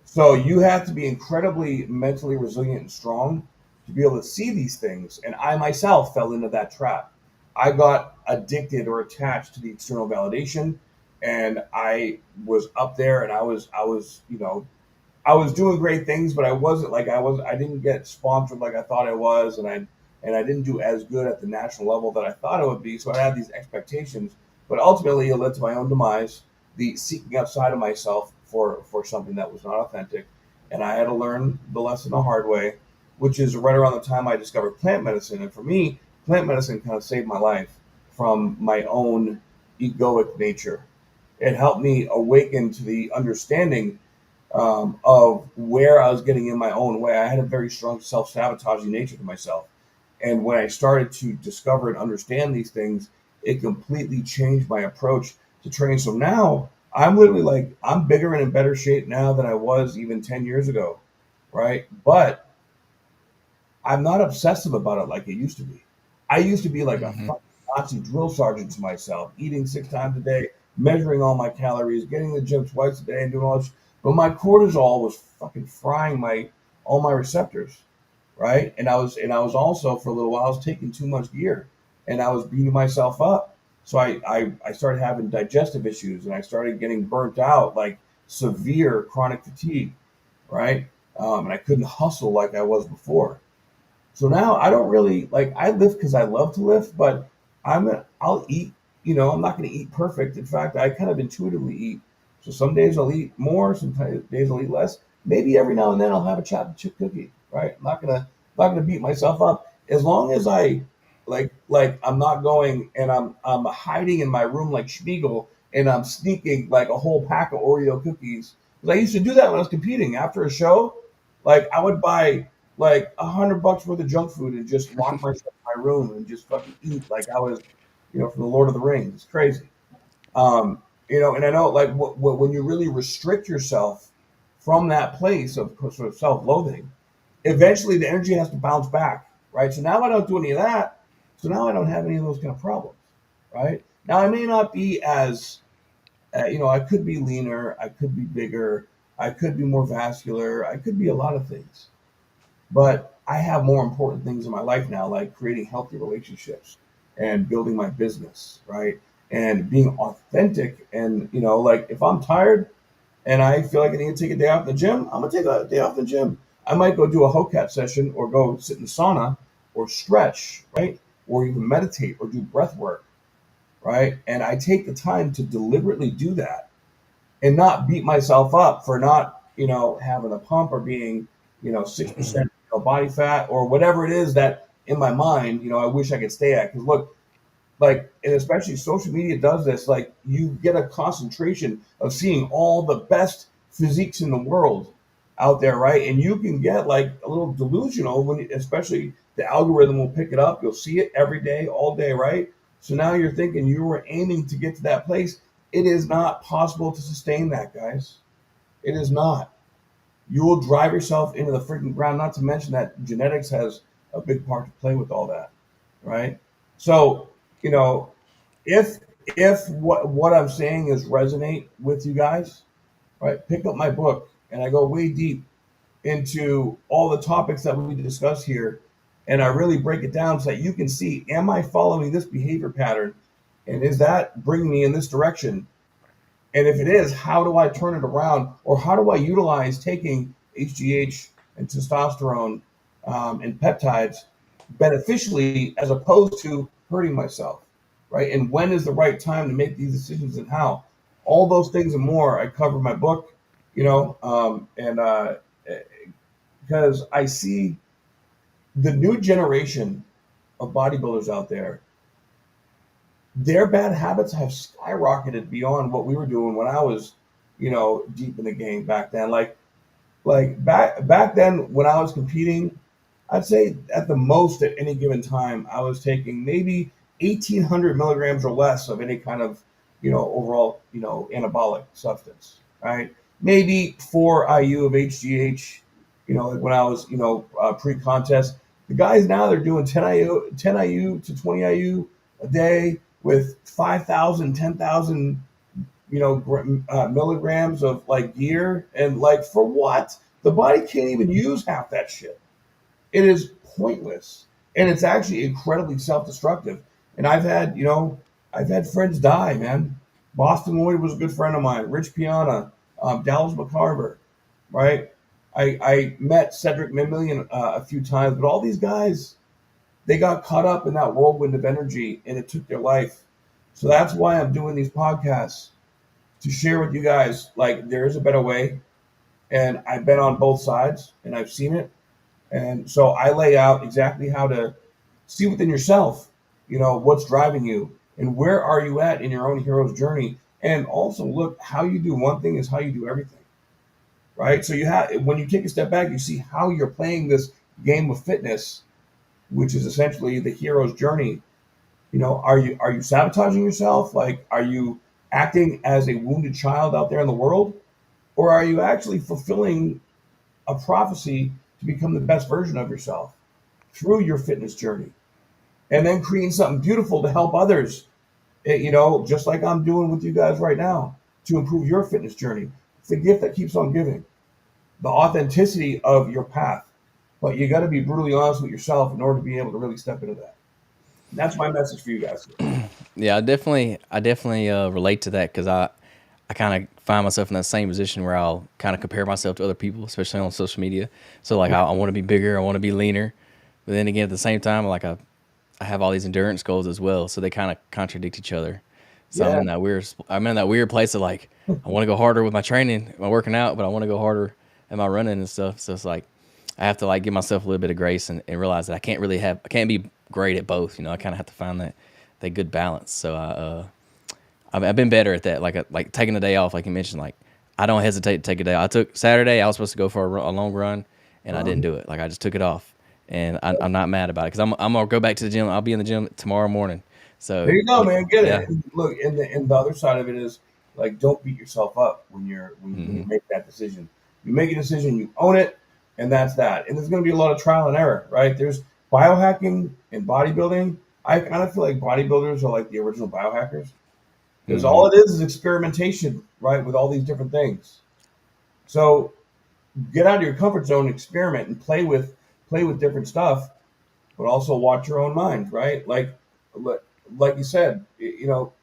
So you have to be incredibly mentally resilient and strong to be able to see these things. And I myself fell into that trap. I got addicted or attached to the external validation, and I was up there, and I was doing great things, but I didn't get sponsored like I thought I was, and I didn't do as good at the national level that I thought I would be. So I had these expectations, but ultimately it led to my own demise, the seeking outside of myself for something that was not authentic, and I had to learn the lesson the hard way, which is right around the time I discovered plant medicine. And for me, plant medicine kind of saved my life from my own egoic nature. It helped me awaken to the understanding of where I was getting in my own way. I had a very strong self sabotaging nature to myself. And when I started to discover and understand these things, it completely changed my approach to training. So now I'm literally like, I'm bigger and in better shape now than I was even 10 years ago. Right. But I'm not obsessive about it like it used to be. I used to be like a Mm-hmm. fucking Nazi drill sergeant to myself, eating 6 times a day, measuring all my calories, getting to the gym twice a day, and doing all this. But my cortisol was fucking frying my all my receptors, right? And I was also, for a little while, I was taking too much gear, and I was beating myself up. So I started having digestive issues, and I started getting burnt out, like severe chronic fatigue, right? And I couldn't hustle like I was before. So now I don't really like, I lift because I love to lift, but I'll eat. I'm not going to eat perfect. In fact, I kind of intuitively eat. So some days I'll eat more, some days I'll eat less. Maybe every now and then I'll have a chocolate chip cookie. Right? I'm not gonna beat myself up as long as I I'm not going and I'm hiding in my room like Schmiegel, and I'm sneaking like a whole pack of Oreo cookies. 'Cause I used to do that when I was competing after a show. Like I would buy like $100 worth of junk food and just lock myself in my room and just fucking eat like I was, from the Lord of the Rings. It's crazy. And I know like when you really restrict yourself from that place of sort of self-loathing, eventually the energy has to bounce back, right? So now I don't do any of that. So now I don't have any of those kind of problems, right? Now I may not be as, I could be leaner, I could be bigger, I could be more vascular, I could be a lot of things. But I have more important things in my life now, like creating healthy relationships. and building my business, right? And being authentic. And, like if I'm tired and I feel like I need to take a day off the gym, I'm going to take a day off the gym. I might go do a HOCAT session or go sit in the sauna or stretch, right? Or even meditate or do breath work, right? And I take the time to deliberately do that and not beat myself up for not, having a pump or being, 6% body fat or whatever it is that in my mind, I wish I could stay at. Because look, like, and especially social media does this, like you get a concentration of seeing all the best physiques in the world out there, right? And you can get like a little delusional when, especially the algorithm will pick it up. You'll see it every day, all day, right? So now you're thinking you were aiming to get to that place. It is not possible to sustain that, guys. It is not. You will drive yourself into the freaking ground. Not to mention that genetics has a big part to play with all that, right? So, you know, if what I'm saying is resonate with you guys, right? Pick up my book, and I go way deep into all the topics that we discuss here, and I really break it down so that you can see: am I following this behavior pattern, and is that bringing me in this direction? And if it is, how do I turn it around, or how do I utilize taking HGH and testosterone and peptides beneficially as opposed to hurting myself, right? And when is the right time to make these decisions and how? All those things and more I cover in my book, and because I see the new generation of bodybuilders out there, their bad habits have skyrocketed beyond what we were doing when I was, deep in the game back then. Like back then when I was competing, I'd say at the most at any given time I was taking maybe 1,800 milligrams or less of any kind of, overall, anabolic substance, right? Maybe 4 IU of HGH, like when I was, pre-contest. The guys now, they're doing 10 IU to 20 IU a day with 5,000, 10,000, milligrams of like gear, and like for what? The body can't even use half that shit. It is pointless, and it's actually incredibly self-destructive. And I've had friends die, man. Boston Lloyd was a good friend of mine. Rich Piana, Dallas McCarver, right? I met Cedric Mimillion a few times, but all these guys, they got caught up in that whirlwind of energy, and it took their life. So that's why I'm doing these podcasts, to share with you guys, like, there is a better way, and I've been on both sides and I've seen it. And so I lay out exactly how to see within yourself, what's driving you and where are you at in your own hero's journey. And also look, how you do one thing is how you do everything, right? So when you take a step back, you see how you're playing this game of fitness, which is essentially the hero's journey. Are you sabotaging yourself? Like, are you acting as a wounded child out there in the world? Or are you actually fulfilling a prophecy to become the best version of yourself through your fitness journey, and then creating something beautiful to help others, just like I'm doing with you guys right now, to improve your fitness journey? It's a gift that keeps on giving, the authenticity of your path. But you got to be brutally honest with yourself in order to be able to really step into that. And that's my message for you guys. Yeah, I definitely relate to that because I kind of find myself in that same position where I'll kind of compare myself to other people, especially on social media. So like I want to be bigger, I want to be leaner, but then again at the same time, like I have all these endurance goals as well, so they kind of contradict each other. So Yeah. I'm in that weird place of like I want to go harder with my training, my working out, but I want to go harder at my running and stuff. So it's like I have to like give myself a little bit of grace and realize that I can't be great at both. I kind of have to find that good balance. So I've been better at that. Like taking a day off, like you mentioned. Like I don't hesitate to take a day. I took Saturday. I was supposed to go for a long run, and I didn't do it. Like I just took it off, and I'm not mad about it because I'm gonna go back to the gym. I'll be in the gym tomorrow morning. There So you go, man. Get yeah, it. And look, and the other side of it is, like, don't beat yourself up when you make that decision. You make a decision, you own it, and that's that. And there's going to be a lot of trial and error, right? There's biohacking and bodybuilding. I kind of feel like bodybuilders are like the original biohackers, because all it is experimentation, right, with all these different things. So get out of your comfort zone, experiment, and play with different stuff, but also watch your own mind, right? Like, like you said,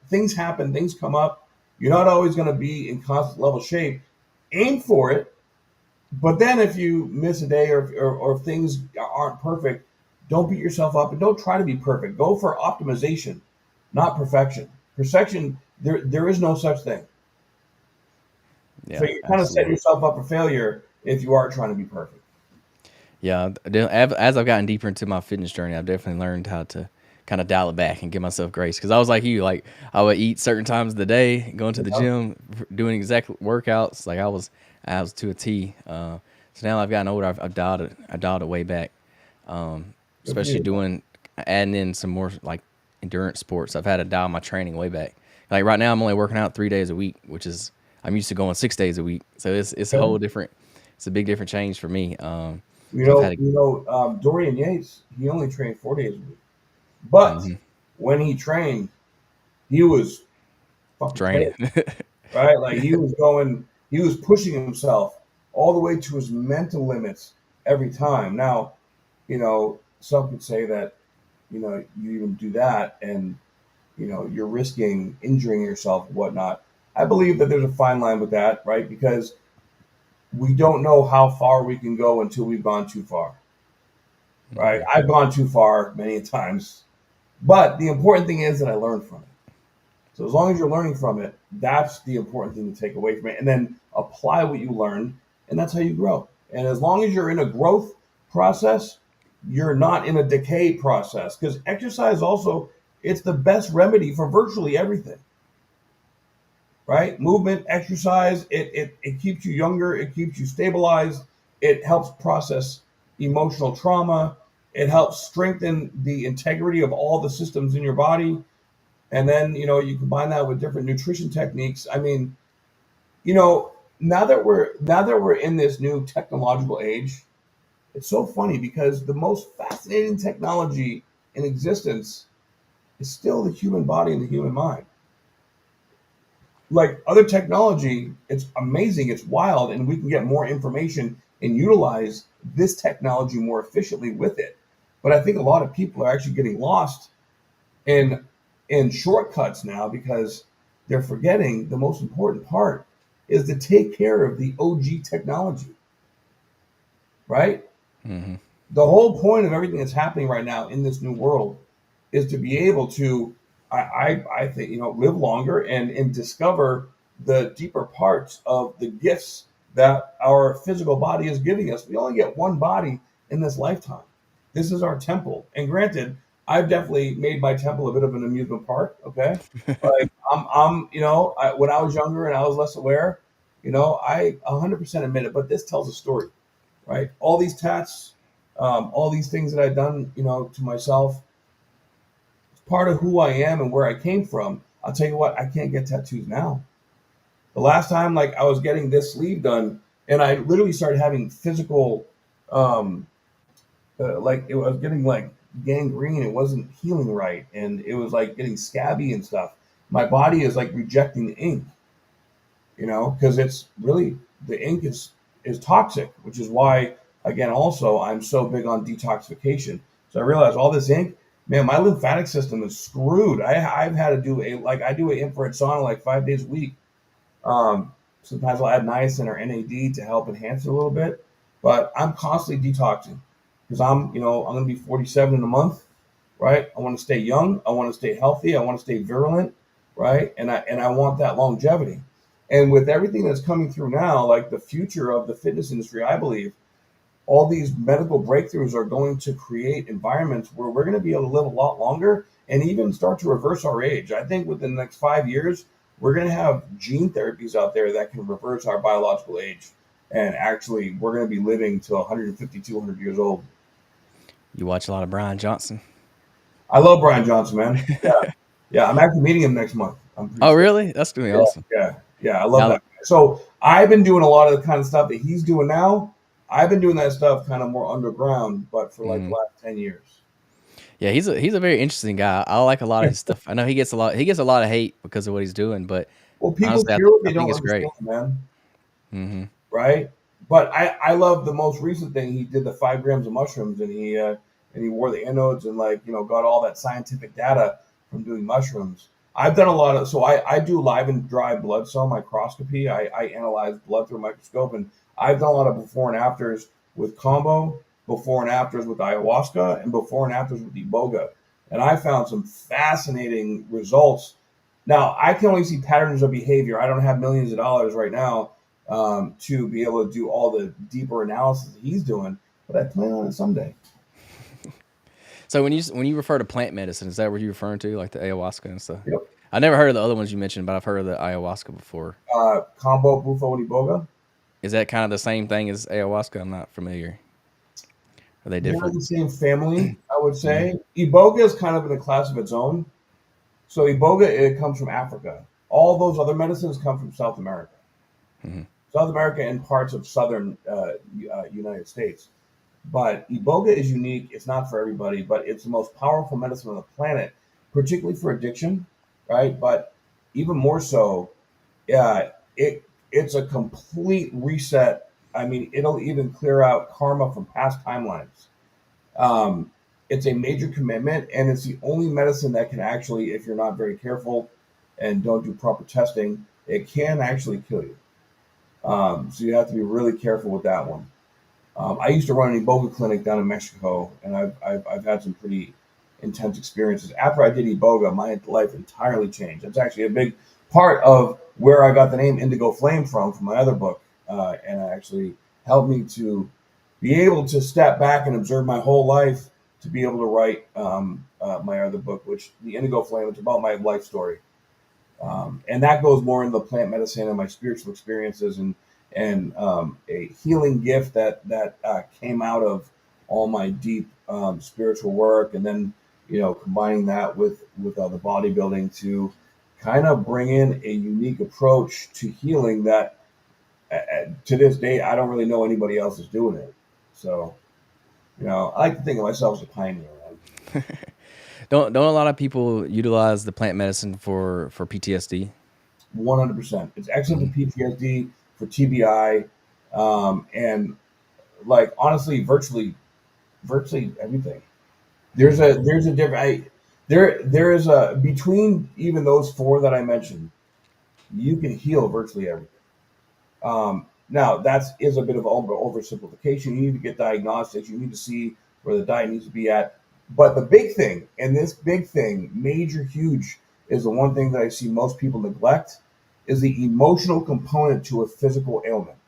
things happen, things come up. You're not always going to be in constant level shape. Aim for it, but then if you miss a day or if things aren't perfect, don't beat yourself up and don't try to be perfect. Go for optimization, not perfection. Perfection, there is no such thing. So Yeah, you're kind of setting absolutely. yourself up for failure if you are trying to be perfect. Yeah, as I've gotten deeper into my fitness journey, I've definitely learned how to kind of dial it back and give myself grace. Because I was like you, like I would eat certain times of the day, going to You the know? gym, doing exact workouts. Like I was to a T. So now I've gotten older, I dialed it way back. Good for Especially you. doing adding in some more like endurance sports. I've had to dial my training way back. Like right now, I'm only working out 3 days a week, which is I'm used to going 6 days a week. So it's a Okay. whole different, it's a big different change for me. You So I've know, had you know, Dorian Yates, he only trained 4 days a week, to but when he trained, he was fucking drain killed, it. right? Like he was pushing himself all the way to his mental limits every time. Now, some could say that, you even do that and, you're risking injuring yourself and whatnot. I believe that there's a fine line with that, right? Because we don't know how far we can go until we've gone too far, right? Mhm. I've gone too far many times, but the important thing is that I learned from it. So as long as you're learning from it, that's the important thing to take away from it, and then apply what you learned, and that's how you grow. And as long as you're in a growth process, you're not in a decay process because exercise also it's the best remedy for virtually everything, right? Movement, exercise, it keeps you younger, it keeps you stabilized, it helps process emotional trauma, it helps strengthen the integrity of all the systems in your body. And then, you combine that with different nutrition techniques. I mean, you know, now that we're in this new technological age, it's so funny because the most fascinating technology in existence is still the human body and the human mind. Like other technology, it's amazing, it's wild, and we can get more information and utilize this technology more efficiently with it. But I think a lot of people are actually getting lost in shortcuts now because they're forgetting the most important part is to take care of the OG technology, right? Mhm. The whole point of everything that's happening right now in this new world is to be able to I think live longer and discover the deeper parts of the gifts that our physical body is giving us. We only get one body in this lifetime. This is our temple. And granted, I've definitely made my temple a bit of an amusement park. Okay, like when I was younger and I was less aware, I 100% admit it. But this tells a story, right? All these tats, all these things that I've done, to myself, it's part of who I am and where I came from. I'll tell you what, I can't get tattoos now. The last time, like, I was getting this sleeve done, and I literally started having physical, um, like, it was getting like gangrene. It wasn't healing right, and it was like getting scabby and stuff. My body is like rejecting the ink, because it's really the ink is toxic, which is why again also I'm so big on detoxification. So I realized all this ink, man, my lymphatic system is screwed. I've had to do I do an infrared sauna like 5 days a week. Sometimes I'll add niacin or NAD to help enhance it a little bit, but I'm constantly detoxing because I'm going to be 47 in a month, right? I want to stay young, I want to stay healthy, I want to stay virulent, right? And I want that longevity. And with everything that's coming through now, like the future of the fitness industry, I believe all these medical breakthroughs are going to create environments where we're going to be able to live a lot longer and even start to reverse our age. I think within the next 5 years, we're going to have gene therapies out there that can reverse our biological age. And actually, we're going to be living to 150, 200 years old. You watch a lot of Brian Johnson. I love Brian Johnson, man. Yeah. Yeah. I'm actually meeting him next month. I'm pretty Oh, stoked. really? That's gonna be Yeah. awesome. Yeah. Yeah. I love Now, that. So I've been doing a lot of the kind of stuff that he's doing now. I've been doing that stuff kind of more underground, but for like the mhm. last 10 years. Yeah, he's a very interesting guy. I like a lot of his stuff. I know he gets a lot of hate because of what he's doing, but Well, people honestly, hear what I they think don't it's great. understand, man. Hmm. Right? But I love the most recent thing. He did the 5 grams of mushrooms, and he wore the anodes and got all that scientific data. from doing mushrooms. I've done a lot of, so I do live and dry blood cell microscopy. I analyze blood through a microscope, and I've done a lot of before and afters with combo, before and afters with ayahuasca, and before and afters with iboga. And I found some fascinating results. Now, I can only see patterns of behavior. I don't have millions of dollars right now to be able to do all the deeper analysis that he's doing, but I plan on it someday. So when you refer to plant medicine, is that what you're referring to, like the ayahuasca and stuff? Yep. I never heard of the other ones you mentioned, but I've heard of the ayahuasca before. Combo, bufo, and iboga. Is that kind of the same thing as ayahuasca? I'm not familiar. Are they They're in different? the same family, I would Hmm. say. Iboga is kind of in a class of its own. So iboga, it comes from Africa. All those other medicines come from South America. Hmm. South America and parts of southern United States. But iboga is unique. It's not for everybody, but it's the most powerful medicine on the planet, particularly for addiction, right? But even more so, it's a complete reset. I mean, it'll even clear out karma from past timelines. Um, it's a major commitment, and it's the only medicine that can actually, if you're not very careful and don't do proper testing, it can actually kill you. So you have to be really careful with that one. I used to run an Iboga clinic down in Mexico, and I've had some pretty intense experiences. After I did Iboga, my life entirely changed. That's actually a big part of where I got the name Indigo Flame from my other book, and it actually helped me to be able to step back and observe my whole life to be able to write my other book, which the Indigo Flame. It's about my life story, and that goes more into plant medicine and my spiritual experiences and a healing gift that came out of all my deep spiritual work, and then combining that with the bodybuilding to kind of bring in a unique approach to healing that to this day I don't really know anybody else is doing it. So I like to think of myself as a pioneer. Right? Don't a lot of people utilize the plant medicine for PTSD? 100%. It's excellent for Hmm. PTSD, for TBI, and like honestly, virtually everything. Hmm. There's a different there is a between even those four that I mentioned, you can heal virtually everything. Now that's is a bit of oversimplification. You need to get diagnostics. You need to see where the diet needs to be at. But the big thing, and this big thing, major, huge, is the one thing that I see most people neglect, is the emotional component to a physical ailment.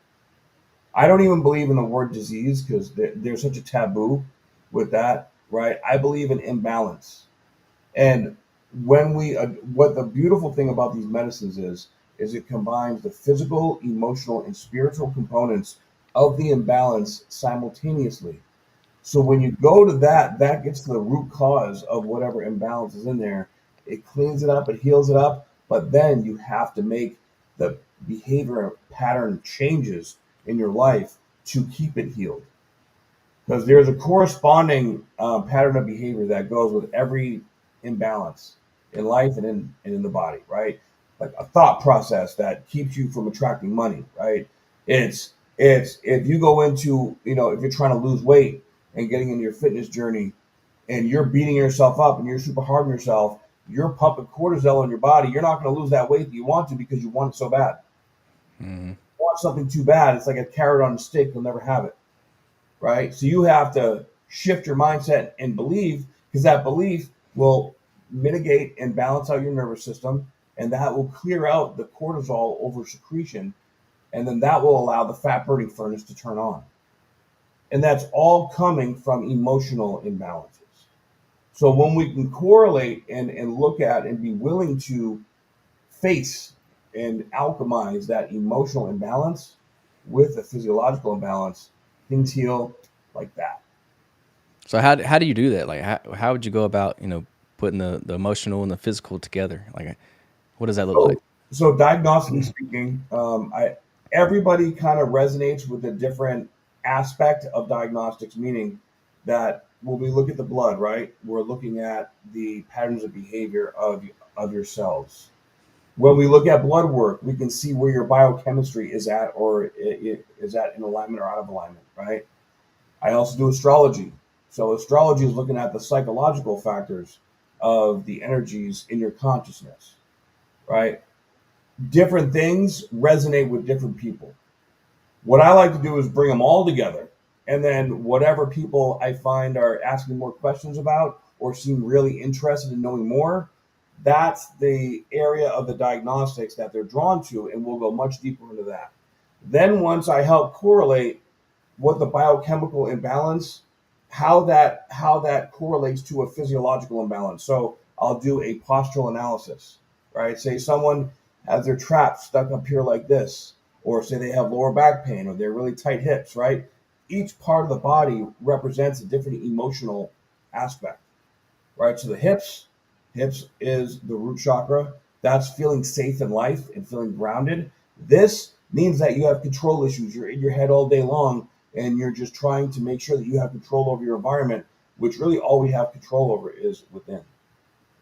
I don't even believe in the word disease because there's such a taboo with that, right? I believe in imbalance. And when what the beautiful thing about these medicines is it combines the physical, emotional, and spiritual components of the imbalance simultaneously. So when you go to that gets to the root cause of whatever imbalance is in there. It cleans it up, it heals it up, but then you have to make the behavior pattern changes in your life to keep it healed. Because there's a corresponding pattern of behavior that goes with every imbalance in life and in the body, right? Like a thought process that keeps you from attracting money, right? It's if you go into if you're trying to lose weight and getting into your fitness journey and you're beating yourself up and you're super hard on yourself, you're pumping cortisol in your body. You're not going to lose that weight that you want to because you want it so bad. Hmm. You want something too bad, it's like a carrot on a stick. You'll never have it, right? So you have to shift your mindset and believe, because that belief will mitigate and balance out your nervous system, and that will clear out the cortisol over secretion, and then that will allow the fat burning furnace to turn on. And that's all coming from emotional imbalances. So when we can correlate and look at and be willing to face and alchemize that emotional imbalance with the physiological imbalance, things heal like that. So how do you do that? Like how would you go about putting the emotional and the physical together? Like what does that look like? So diagnostically speaking, I everybody kind of resonates with a different aspect of diagnostics, meaning that when we look at the blood, right, we're looking at the patterns of behavior of your cells. When we look at blood work, we can see where your biochemistry is at, or it is at in alignment or out of alignment, right? I also do astrology. So astrology is looking at the psychological factors of the energies in your consciousness, right? Different things resonate with different people. What I like to do is bring them all together. And then whatever people I find are asking more questions about or seem really interested in knowing more, that's the area of the diagnostics that they're drawn to. And we'll go much deeper into that. Then once I help correlate what the biochemical imbalance, how that correlates to a physiological imbalance. So I'll do a postural analysis, right? Say someone has their traps stuck up here like this, or say they have lower back pain, or they're really tight hips, right? Each part of the body represents a different emotional aspect, right? So the hips is the root chakra. That's feeling safe in life and feeling grounded. This means that you have control issues. You're in your head all day long and you're just trying to make sure that you have control over your environment, which really all we have control over is within,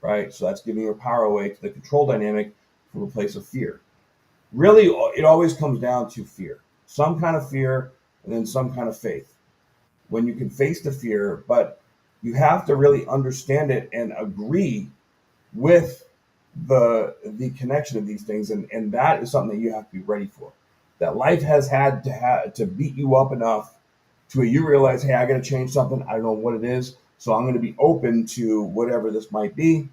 right? So that's giving your power away to the control dynamic from a place of fear. Really, it always comes down to fear, some kind of fear, and then some kind of faith. When you can face the fear, but you have to really understand it and agree with the connection of these things, and that is something that you have to be ready for. That life has had to beat you up enough to where you realize, hey, I got to change something. I don't know what it is, so I'm going to be open to whatever this might be.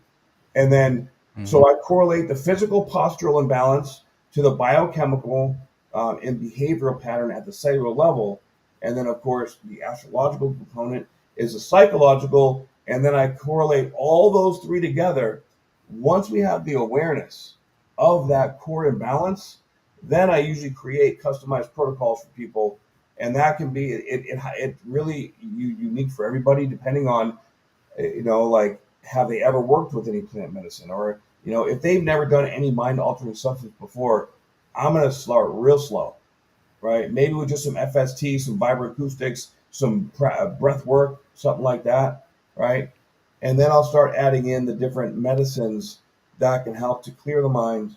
And then, Mm-hmm. so I correlate the physical postural imbalance to the biochemical and behavioral pattern at the cellular level. And then, of course, the astrological component is the psychological. And then I correlate all those three together. Once we have the awareness of that core imbalance, then I usually create customized protocols for people. And that can be, it really unique for everybody, depending on like have they ever worked with any plant medicine, or if they've never done any mind altering substance before, I'm going to start real slow, right? Maybe with just some FST, some vibroacoustics, some breath work, something like that, right? And then I'll start adding in the different medicines that can help to clear the mind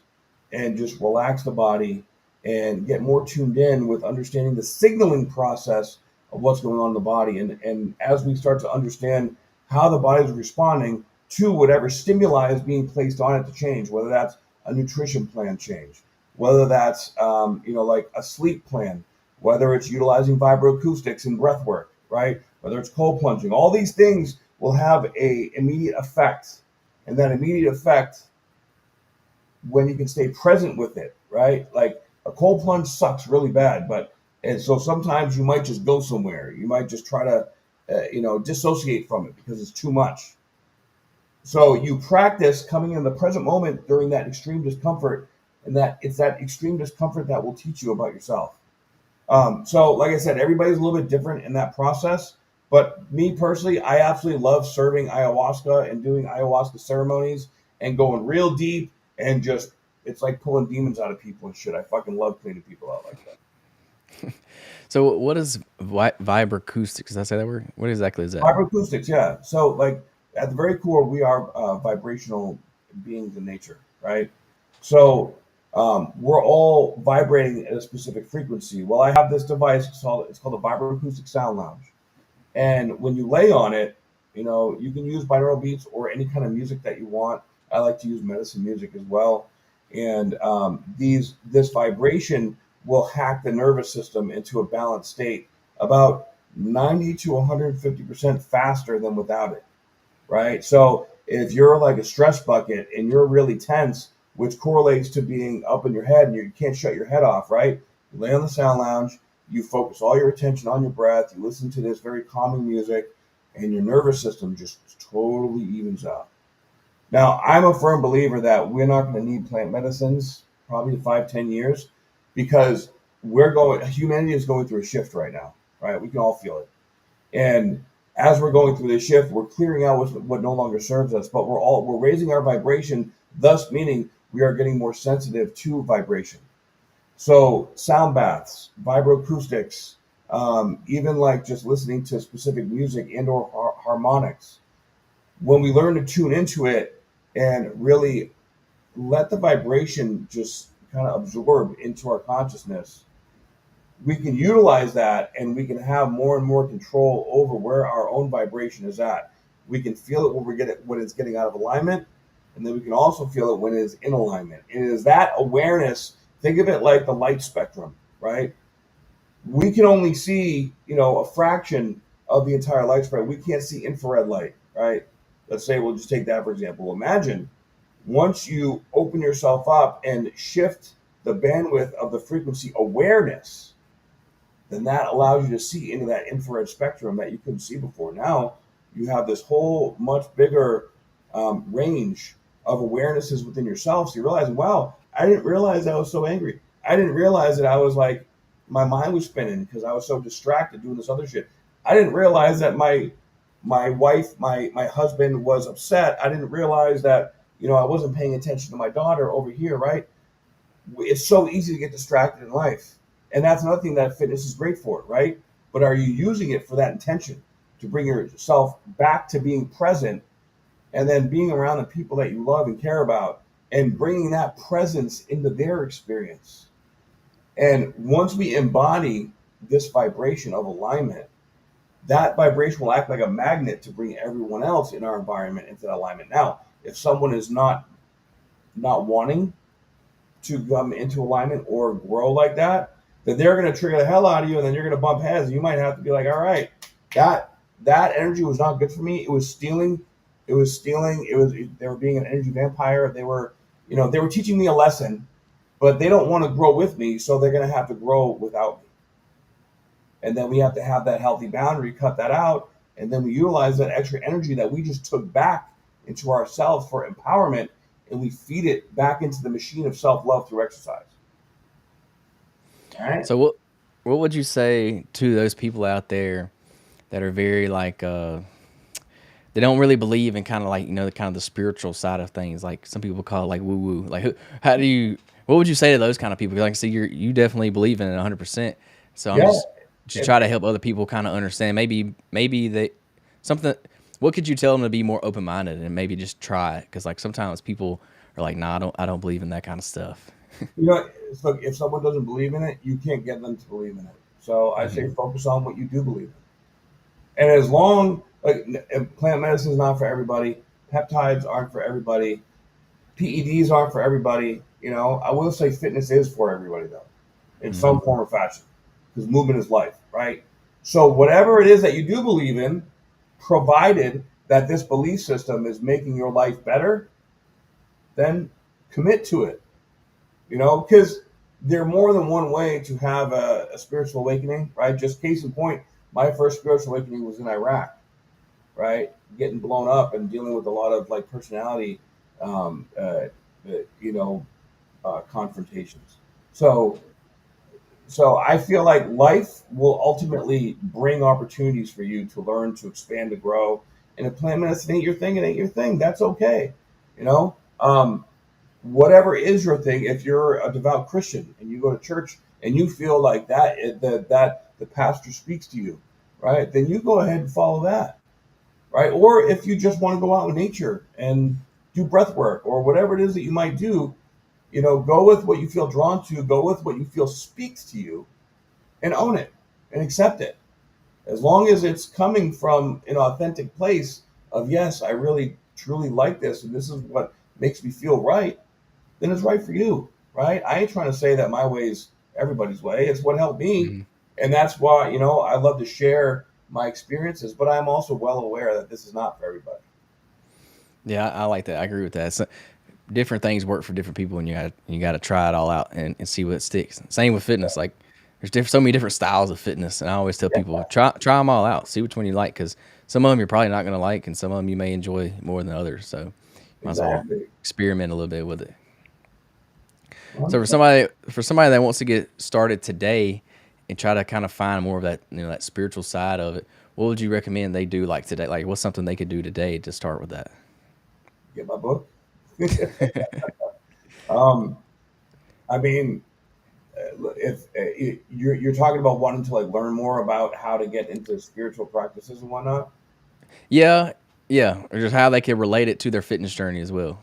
and just relax the body and get more tuned in with understanding the signaling process of what's going on in the body. And as we start to understand how the body is responding to whatever stimuli is being placed on it to change, whether that's a nutrition plan change, whether that's like a sleep plan, whether it's utilizing vibroacoustics and breath work, right? Whether it's cold plunging, all these things will have a immediate effect, and that immediate effect, when you can stay present with it, right? Like a cold plunge sucks really bad, and so sometimes you might just go somewhere. You might just try to, dissociate from it because it's too much. So you practice coming in the present moment during that extreme discomfort, and that it's that extreme discomfort that will teach you about yourself. So, like I said, everybody's a little bit different in that process. But me personally, I absolutely love serving ayahuasca and doing ayahuasca ceremonies and going real deep and just, it's like pulling demons out of people and shit. I fucking love cleaning people out like that. So what is vibroacoustics? Did I say that word? What exactly is that? Vibroacoustics, yeah. So, like, at the very core, we are vibrational beings in nature, right? So, we're all vibrating at a specific frequency. Well, I have this device. It's called a vibroacoustic sound lounge. And when you lay on it, you can use binaural beats or any kind of music that you want. I like to use medicine music as well. And this vibration will hack the nervous system into a balanced state about 90 to 150% faster than without it, right? So if you're like a stress bucket and you're really tense, which correlates to being up in your head and you can't shut your head off, right? You lay on the sound lounge, you focus all your attention on your breath, you listen to this very calming music, and your nervous system just totally evens out. Now, I'm a firm believer that we're not going to need plant medicines probably 5, 10 years, because humanity is going through a shift right now, right? We can all feel it. And as we're going through this shift, we're clearing out what no longer serves us, but we're raising our vibration, thus meaning we are getting more sensitive to vibration. So sound baths, vibroacoustics, even like just listening to specific music and or harmonics. When we learn to tune into it and really let the vibration just kind of absorb into our consciousness, we can utilize that and we can have more and more control over where our own vibration is at. We can feel it when it's getting out of alignment, and then we can also feel it when it is in alignment. It is that awareness. Think of it like the light spectrum, right? We can only see, a fraction of the entire light spectrum. We can't see infrared light, right? Let's say we'll just take that for example. Imagine once you open yourself up and shift the bandwidth of the frequency awareness, then that allows you to see into that infrared spectrum that you couldn't see before. Now you have this whole much bigger range of awarenesses within yourself. So you realize, wow, I didn't realize I was so angry. I didn't realize that I was like, my mind was spinning because I was so distracted doing this other shit. I didn't realize that my wife, my husband was upset. I didn't realize that, I wasn't paying attention to my daughter over here, right? It's so easy to get distracted in life. And that's another thing that fitness is great for, right? But are you using it for that intention to bring yourself back to being present and then being around the people that you love and care about and bringing that presence into their experience? And once we embody this vibration of alignment, that vibration will act like a magnet to bring everyone else in our environment into that alignment. Now, if someone is not wanting to come into alignment or grow like that, then they're going to trigger the hell out of you, and then you're going to bump heads. And you might have to be like, all right, that energy was not good for me. It was stealing. It was stealing. They were being an energy vampire. They were teaching me a lesson, but they don't want to grow with me, so they're going to have to grow without me. And then we have to have that healthy boundary, cut that out, and then we utilize that extra energy that we just took back into ourselves for empowerment, and we feed it back into the machine of self-love through exercise. All right. So what would you say to those people out there that are very like they don't really believe in kind of like the kind of the spiritual side of things? Like some people call it like woo woo. Like how do you? What would you say to those kind of people? Like, see, you definitely believe in it 100%. So I'm Yeah. just try to help other people kind of understand. Maybe they something. What could you tell them to be more open minded and maybe just try it? Because like sometimes people are like, nah, I don't believe in that kind of stuff. Look, if someone doesn't believe in it, you can't get them to believe in it. So I say Hmm. focus on what you do believe in. And as long like plant medicine is not for everybody, peptides aren't for everybody, PEDs aren't for everybody. I will say fitness is for everybody though, in Hmm. some form or fashion, because movement is life, right? So whatever it is that you do believe in, provided that this belief system is making your life better, then commit to it. Because there are more than one way to have a spiritual awakening, right? Just case in point, my first spiritual awakening was in Iraq, right? Getting blown up and dealing with a lot of like personality, um, uh, confrontations. So, so I feel like life will ultimately bring opportunities for you to learn, to expand, to grow. And if plant medicine ain't your thing, it ain't your thing. That's okay. You know, whatever is your thing. If you're a devout Christian and you go to church and you feel like that the pastor speaks to you, right? Then you go ahead and follow that, right? Or if you just want to go out in nature and do breath work or whatever it is that you might do, go with what you feel drawn to, go with what you feel speaks to you, and own it and accept it. As long as it's coming from an authentic place of yes, I really truly like this and this is what makes me feel right, then it's right for you, right? I ain't trying to say that my way is everybody's way. It's what helped me. Hmm. And that's why, I love to share my experiences, but I'm also well aware that this is not for everybody. Yeah, I like that. I agree with that. So, different things work for different people, and you got to try it all out and see what sticks. Same with fitness. Like there's so many different styles of fitness, and I always tell people try them all out, see which one you like, because some of them you're probably not going to like, and some of them you may enjoy more than others. So you might as well Exactly. experiment a little bit with it. So 100%. for somebody that wants to get started today and try to kind of find more of that that spiritual side of it, what would you recommend they do like today? Like what's something they could do today to start with that? Get my book. um, I mean, if you're talking about wanting to like learn more about how to get into spiritual practices and whatnot, Yeah, yeah, or just how they can relate it to their fitness journey as well.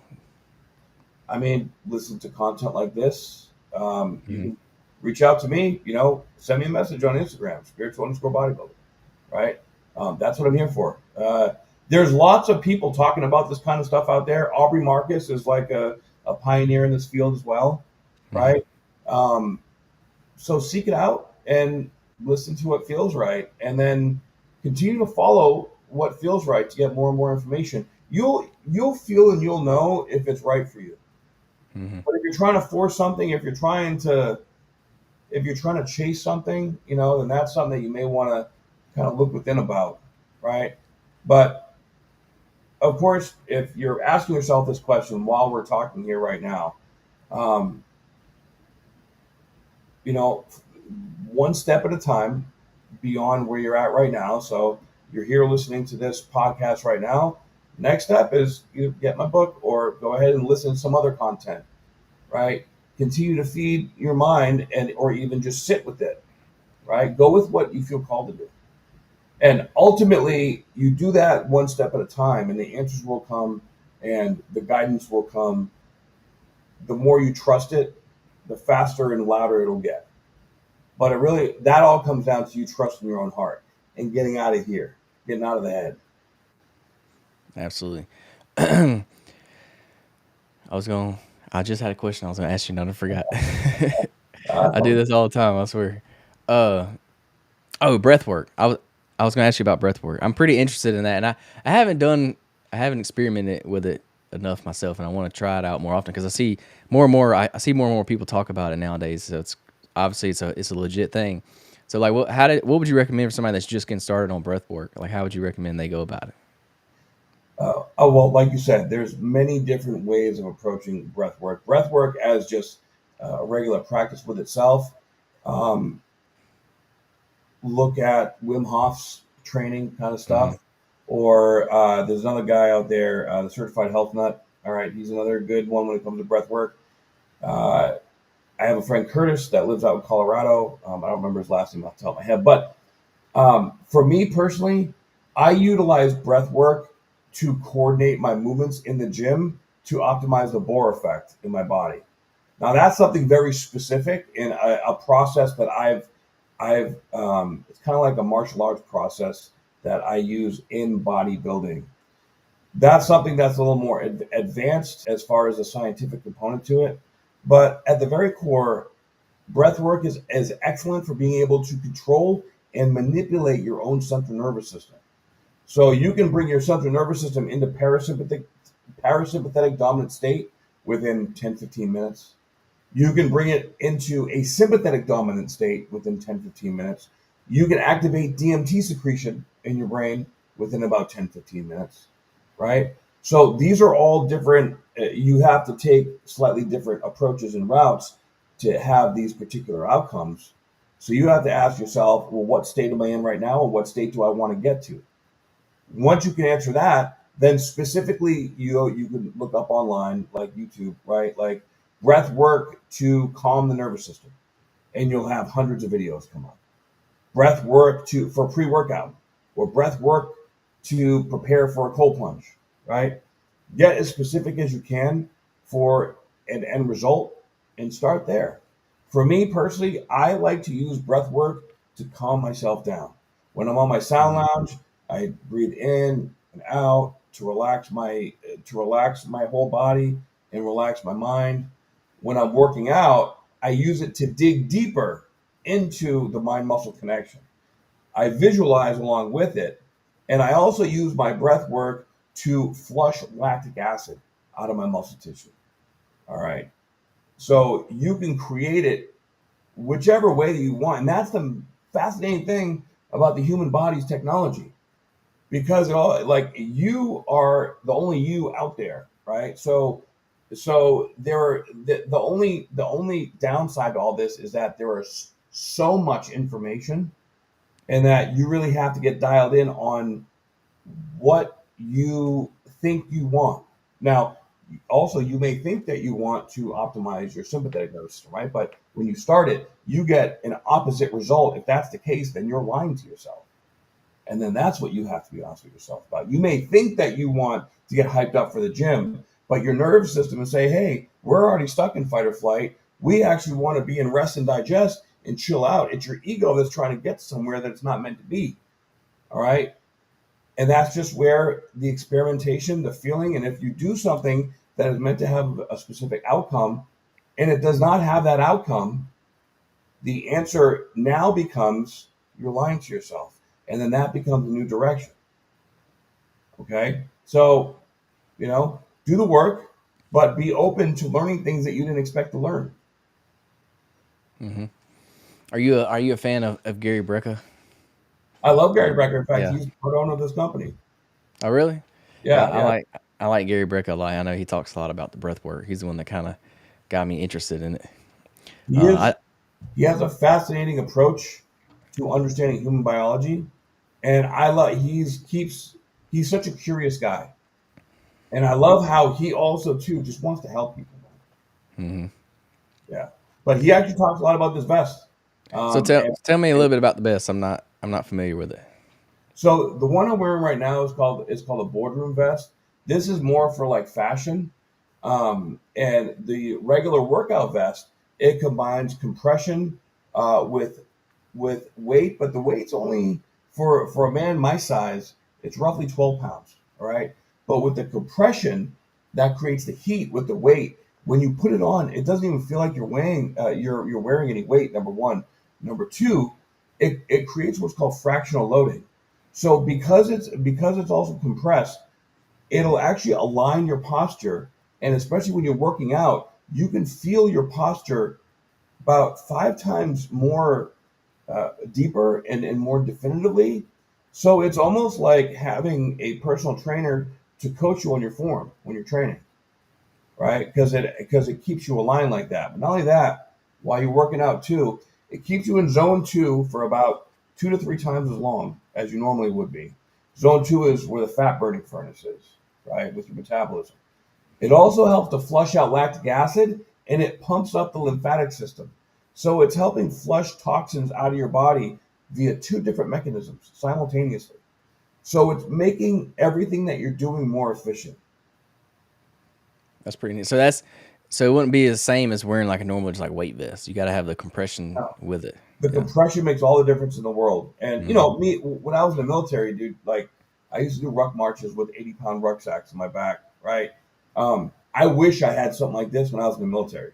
I mean, listen to content like this. You Hmm. can reach out to me. Send me a message on Instagram, spiritual underscore bodybuilder. Right? That's what I'm here for. there's lots of people talking about this kind of stuff out there. Aubrey Marcus is like a pioneer in this field as well, Mm-hmm. right? Um, so seek it out and listen to what feels right, and then continue to follow what feels right to get more and more information. You'll feel and you'll know if it's right for you. Mm-hmm. But if you're trying to force something, if you're trying to chase something, then that's something that you may want to kind of look within about, right? But of course, if you're asking yourself this question while we're talking here right now, um, you know, one step at a time beyond where you're at right now. So you're here listening to this podcast right now. Next step is you get my book or go ahead and listen to some other content, right? Continue to feed your mind and or even just sit with it, right? Go with what you feel called to do. And ultimately, you do that one step at a time, and the answers will come and the guidance will come. The more you trust it, the faster and louder it'll get. But that all comes down to you trusting your own heart and getting out of here, getting out of the head. Absolutely. I was going. I just had a question I was going to ask you, and I forgot. I do this all the time. I swear. Uh, oh, breath work. I was going to ask you about breath work. I'm pretty interested in that, and I haven't experimented with it enough myself, and I want to try it out more often because I see more and more. I see more and more people talk about it nowadays. So it's obviously it's a legit thing. So like, what would you recommend for somebody that's just getting started on breath work? Like, how would you recommend they go about it? Oh well, like you said, there's many different ways of approaching breath work. Breath work as just a regular practice with itself. Um, Look at Wim Hof's training kind of Mm-hmm. stuff, or there's another guy out there, the Certified Health Nut. All right, he's another good one when it comes to breath work. Uh, I have a friend Curtis that lives out in Colorado. I don't remember his last name off the top of my head, but for me personally, I utilize breath work to coordinate my movements in the gym to optimize the Bohr effect in my body. Now that's something very specific and a process that I've it's kind of like a martial arts process that I use in bodybuilding. That's something that's a little more advanced as far as the scientific component to it. But at the very core, breath work is excellent for being able to control and manipulate your own central nervous system. So you can bring your central nervous system into parasympathetic dominant state within 10-15 minutes. You can bring it into a sympathetic dominant state within 10-15 minutes. You can activate DMT secretion in your brain within about 10-15 minutes, right? So these are all different. You have to take slightly different approaches and routes to have these particular outcomes. So you have to ask yourself, well, what state am I in right now, and what state do I want to get to? Once you can answer that, then specifically you can look up online like YouTube, right? Like breath work to calm the nervous system, and you'll have hundreds of videos come up. Breath work to for pre-workout, or breath work to prepare for a cold plunge, right? Get as specific as you can for an end result and start there. For me personally, I like to use breath work to calm myself down. When I'm on my sound Mm-hmm. lounge, I breathe in and out to relax my whole body and relax my mind. When I'm working out, I use it to dig deeper into the mind muscle connection. I visualize along with it, and I also use my breath work to flush lactic acid out of my muscle tissue. All right. So you can create it whichever way that you want. And that's the fascinating thing about the human body's technology, because like you are the only you out there, right? So there are the only downside to all this is that there is so much information, and that you really have to get dialed in on what you think you want. Now, also, you may think that you want to optimize your sympathetic nervous system, right? But when you start it, you get an opposite result. If that's the case, then you're lying to yourself. And then that's what you have to be honest with yourself about. You may think that you want to get hyped up for the gym, but your nervous system will say, hey, we're already stuck in fight or flight. We actually want to be in rest and digest and chill out. It's your ego that's trying to get somewhere that it's not meant to be. All right. And that's just where the experimentation, the feeling, and if you do something that is meant to have a specific outcome and it does not have that outcome, the answer now becomes you're lying to yourself. And then that becomes a new direction. Okay. So, do the work, but be open to learning things that you didn't expect to learn. Mm-hmm. Are you a fan of Gary Brecka? I love Gary Becker. In fact, Yeah. he's part owner of this company. Oh, really? Yeah, Yeah. Yeah. I like Gary Brecka a lot. I know he talks a lot about the breath work. He's the one that kind of got me interested in it. He is, Uh, he has a fascinating approach to understanding human biology. And I love, he's such a curious guy. And I love how he also too just wants to help people. mm-hmm. Yeah, but he actually talks a lot about this vest. So Um, and, tell me a and little bit about the best. I'm not familiar with it. so the one I'm wearing right now is called a boardroom vest. This is more for like fashion. And the regular workout vest, it combines compression with weight, but the weight's only for a man my size, it's roughly 12 pounds. All right. But with the compression, that creates the heat with the weight. When you put it on, it doesn't even feel like you're wearing any weight, number one. Number two, it creates what's called fractional loading. So because it's also compressed, it'll actually align your posture. And especially when you're working out, you can feel your posture about 5 times more deeper and more definitively. So it's almost like having a personal trainer to coach you on your form when you're training, right? Because it keeps you aligned like that. But not only that, while you're working out too, it keeps you in zone two for about 2 to 3 times as long as you normally would be. Zone two is where the fat burning furnace is, right, with your metabolism. It also helps to flush out lactic acid and it pumps up the lymphatic system. So it's helping flush toxins out of your body via two different mechanisms simultaneously. So it's making everything that you're doing more efficient. That's pretty neat. So it wouldn't be the same as wearing like a normal just like weight vest. You got to have the compression with it. The Yeah. compression makes all the difference in the world. And Mm-hmm. me when I was in the military, dude, like I used to do ruck marches with 80-pound rucksacks in my back, right? I wish I had something like this when I was in the military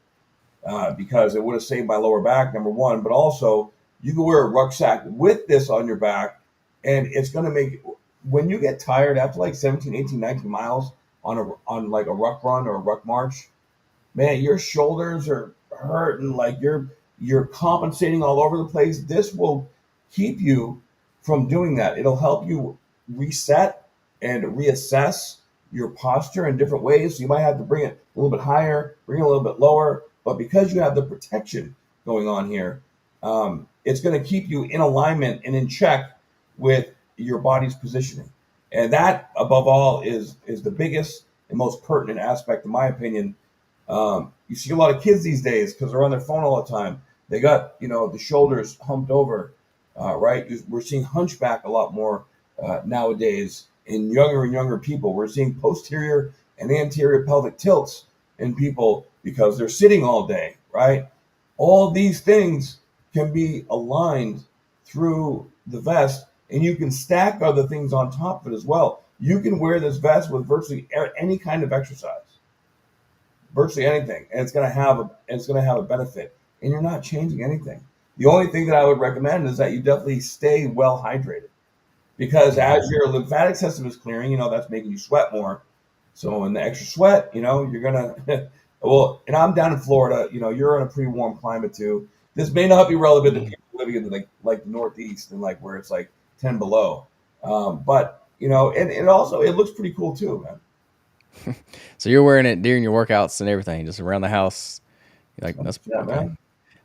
because it would have saved my lower back, number one. But also, you can wear a rucksack with this on your back, and it's going to make when you get tired after like 17, 18, 19 miles on like a ruck run or a ruck march, man, your shoulders are hurting like you're compensating all over the place. This will keep you from doing that. It'll help you reset and reassess your posture in different ways. So you might have to bring it a little bit higher, bring it a little bit lower, but because you have the protection going on here, it's going to keep you in alignment and in check with your body's positioning. And that, above all, is the biggest and most pertinent aspect, in my opinion. You see a lot of kids these days because they're on their phone all the time. They got the shoulders humped over, right? We're seeing hunchback a lot more nowadays in younger and younger people. We're seeing posterior and anterior pelvic tilts in people because they're sitting all day, right? All these things can be aligned through the vest, and you can stack other things on top of it as well. You can wear this vest with virtually any kind of exercise, virtually anything, and it's going to have a benefit, and you're not changing anything. The only thing that I would recommend is that you definitely stay well hydrated, because Mm-hmm. as your lymphatic system is clearing, that's making you sweat more. So in the extra sweat, you're gonna well, and I'm down in Florida. You're in a pretty warm climate too. This may not be relevant to Mm-hmm. people living in like the Northeast and like where it's like 10 below. But and it looks pretty cool too, man. So you're wearing it during your workouts and everything, just around the house. Like that's Yeah, okay. man.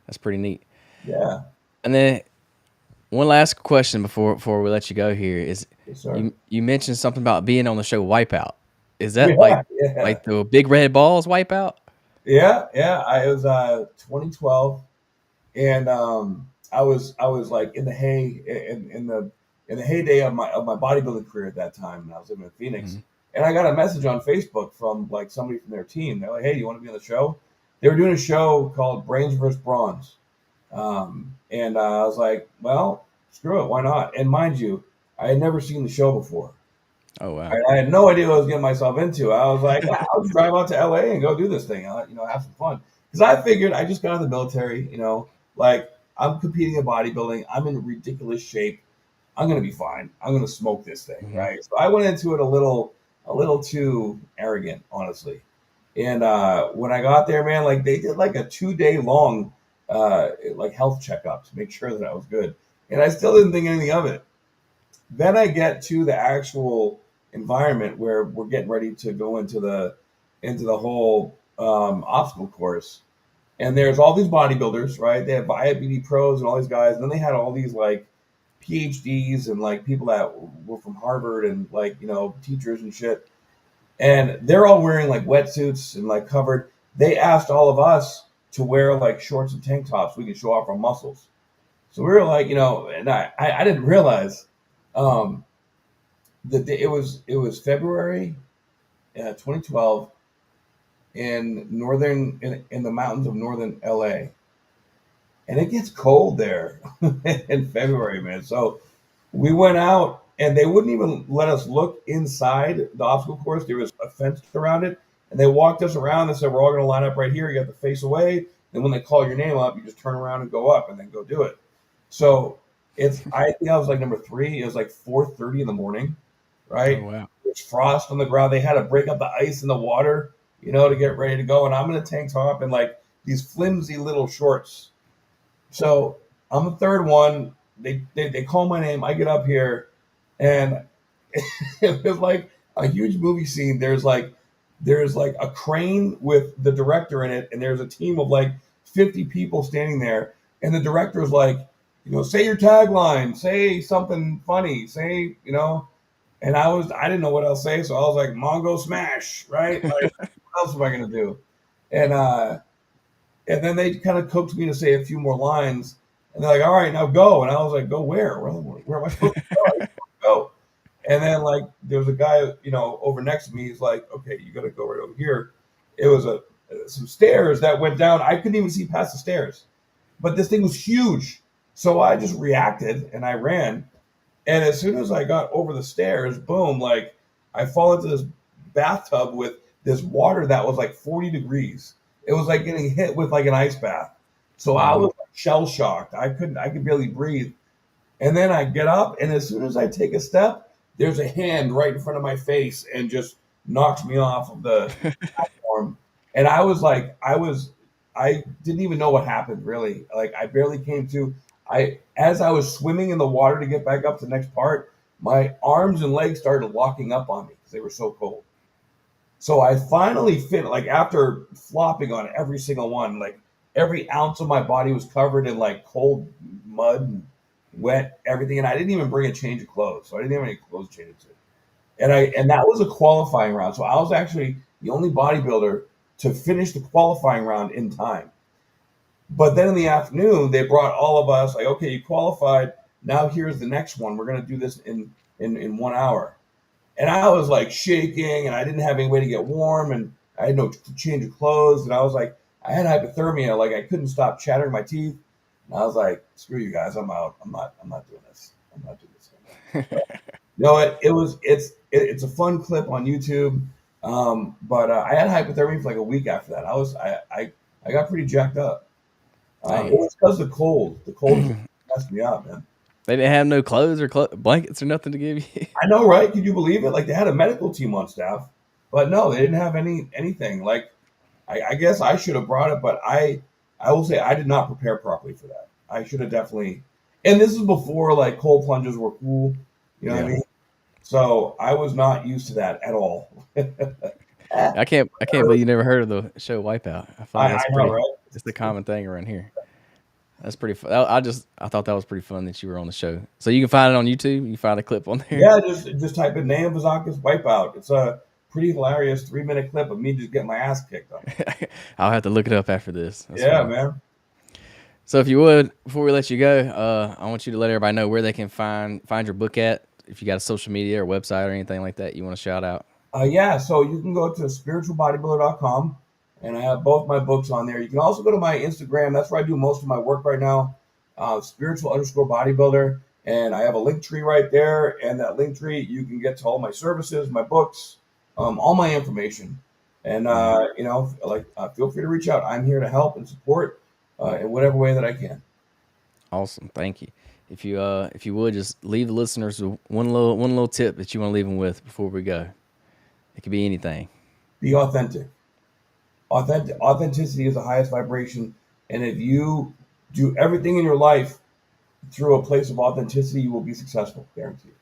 That's pretty neat. Yeah. And then one last question before we let you go here is Yes, sir. you mentioned something about being on the show Wipeout. Is that Yeah, yeah, like the big red balls Wipeout? yeah. It was 2012, and I was like in the in the heyday of my bodybuilding career at that time, and I was living in Phoenix, Mm-hmm. and I got a message on Facebook from like somebody from their team. They're like, "Hey, do you want to be on the show?" They were doing a show called Brains versus Bronze, and I was like, "Well, screw it, why not?" And mind you, I had never seen the show before. Oh wow. I had no idea what I was getting myself into. I was like, I'll just drive out to LA and go do this thing. Have some fun. Because I figured I just got out of the military. Like I'm competing in bodybuilding. I'm in ridiculous shape. I'm gonna be fine. I'm gonna smoke this thing, Hmm. right? So I went into it a little too arrogant, honestly. And when I got there, man, like they did like a 2 day long like health checkup to make sure that I was good, and I still didn't think anything of it. Then I get to the actual environment where we're getting ready to go into the whole obstacle course, and there's all these bodybuilders, right? They have IFBB pros and all these guys, and then they had all these like PhDs and like people that were from Harvard and like teachers and shit, and they're all wearing like wetsuits and like covered. They asked all of us to wear like shorts and tank tops so we could show off our muscles. So we were like, and I didn't realize um, that it was February 2012 in the mountains of northern LA, and it gets cold there in February, man. So we went out and they wouldn't even let us look inside the obstacle course. There was a fence around it, and they walked us around and said, "We're all going to line up right here. You have to face away. Then when they call your name up, you just turn around and go up, and then go do it." So I think I was like number three. It was like 4:30 in the morning, Oh right? wow. There's frost on the ground. They had to break up the ice in the water, to get ready to go. And I'm in a tank top and like these flimsy little shorts. So I'm the third one. They call my name. I get up here, and it was like a huge movie scene. There's like a crane with the director in it, and there's a team of like 50 people standing there, and the director is like, say your tagline, say something funny, and I didn't know what else to say, so I was like, Mongo Smash, right? Like, what else am I gonna do? And and then they kind of coaxed me to say a few more lines, and they're like, "All right, now go." And I was like, "Go where? Where am I supposed to go? I just want to go." And then like there was a guy, over next to me. He's like, "Okay, you got to go right over here." It was some stairs that went down. I couldn't even see past the stairs, but this thing was huge. So I just reacted and I ran. And as soon as I got over the stairs, boom, like I fall into this bathtub with this water that was like 40 degrees. It was like getting hit with like an ice bath. So I Hmm. was like shell shocked. I could barely breathe. And then I get up, and as soon as I take a step, there's a hand right in front of my face and just knocks me off of the platform. And I didn't even know what happened really. Like I barely came to. As I was swimming in the water to get back up to the next part, my arms and legs started locking up on me because they were so cold. So I finally fit, like after flopping on every single one, like every ounce of my body was covered in like cold mud and wet everything, and I didn't even bring a change of clothes, so I didn't have any clothes to change into. And that was a qualifying round, so I was actually the only bodybuilder to finish the qualifying round in time. But then in the afternoon, they brought all of us like, okay, you qualified. Now here's the next one. We're gonna do this in 1 hour. And I was like shaking, and I didn't have any way to get warm, and I had no change of clothes, and I was like, I had hypothermia, like I couldn't stop chattering my teeth. And I was like, screw you guys, I'm out. I'm not doing this. I'm not doing this anymore. So, it's a fun clip on YouTube. But I had hypothermia for like a week after that. I got pretty jacked up. It Dang. was because of the cold. The cold just messed me up, man. They didn't have no clothes or blankets or nothing to give you. I know, right? Could you believe it? Like they had a medical team on staff, but no, they didn't have anything. Like I guess I should have brought it, but I will say I did not prepare properly for that. I should have definitely. And this is before like cold plunges were cool. You know what I Yeah. mean? So I was not used to that at all. I can't believe you never heard of the show Wipeout. I feel like I that's know, pretty. right? It's the common thing around here. That's pretty fun. I thought that was pretty fun that you were on the show. So you can find it on YouTube. You can find a clip on there. Yeah, just type in Nahum Vizakis Wipeout. It's a pretty hilarious 3 minute clip of me just getting my ass kicked on it. I'll have to look it up after this. That's Yeah, funny. man. So if you would, before we let you go, I want you to let everybody know where they can find your book at. If you got a social media or website or anything like that you want to shout out. Yeah, so you can go to spiritualbodybuilder.com, and I have both my books on there. You can also go to my Instagram. That's where I do most of my work right now. Spiritual underscore bodybuilder. And I have a link tree right there. And that link tree, you can get to all my services, my books, all my information. And, feel free to reach out. I'm here to help and support in whatever way that I can. Awesome. Thank you. If you would just leave the listeners with one little tip that you want to leave them with before we go. It could be anything. Be authentic. Authenticity is the highest vibration. And if you do everything in your life through a place of authenticity, you will be successful, guaranteed.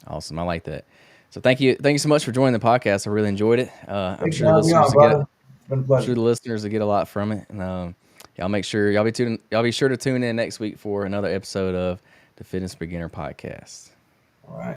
Awesome. I like that. So thank you so much for joining the podcast. I really enjoyed it. I'm Thanks for sure the having me listeners on, will get brother. It's been a I'm sure pleasure. the listeners will get a lot from it. And y'all make sure y'all be sure to tune in next week for another episode of the Fitness Beginner Podcast. All right.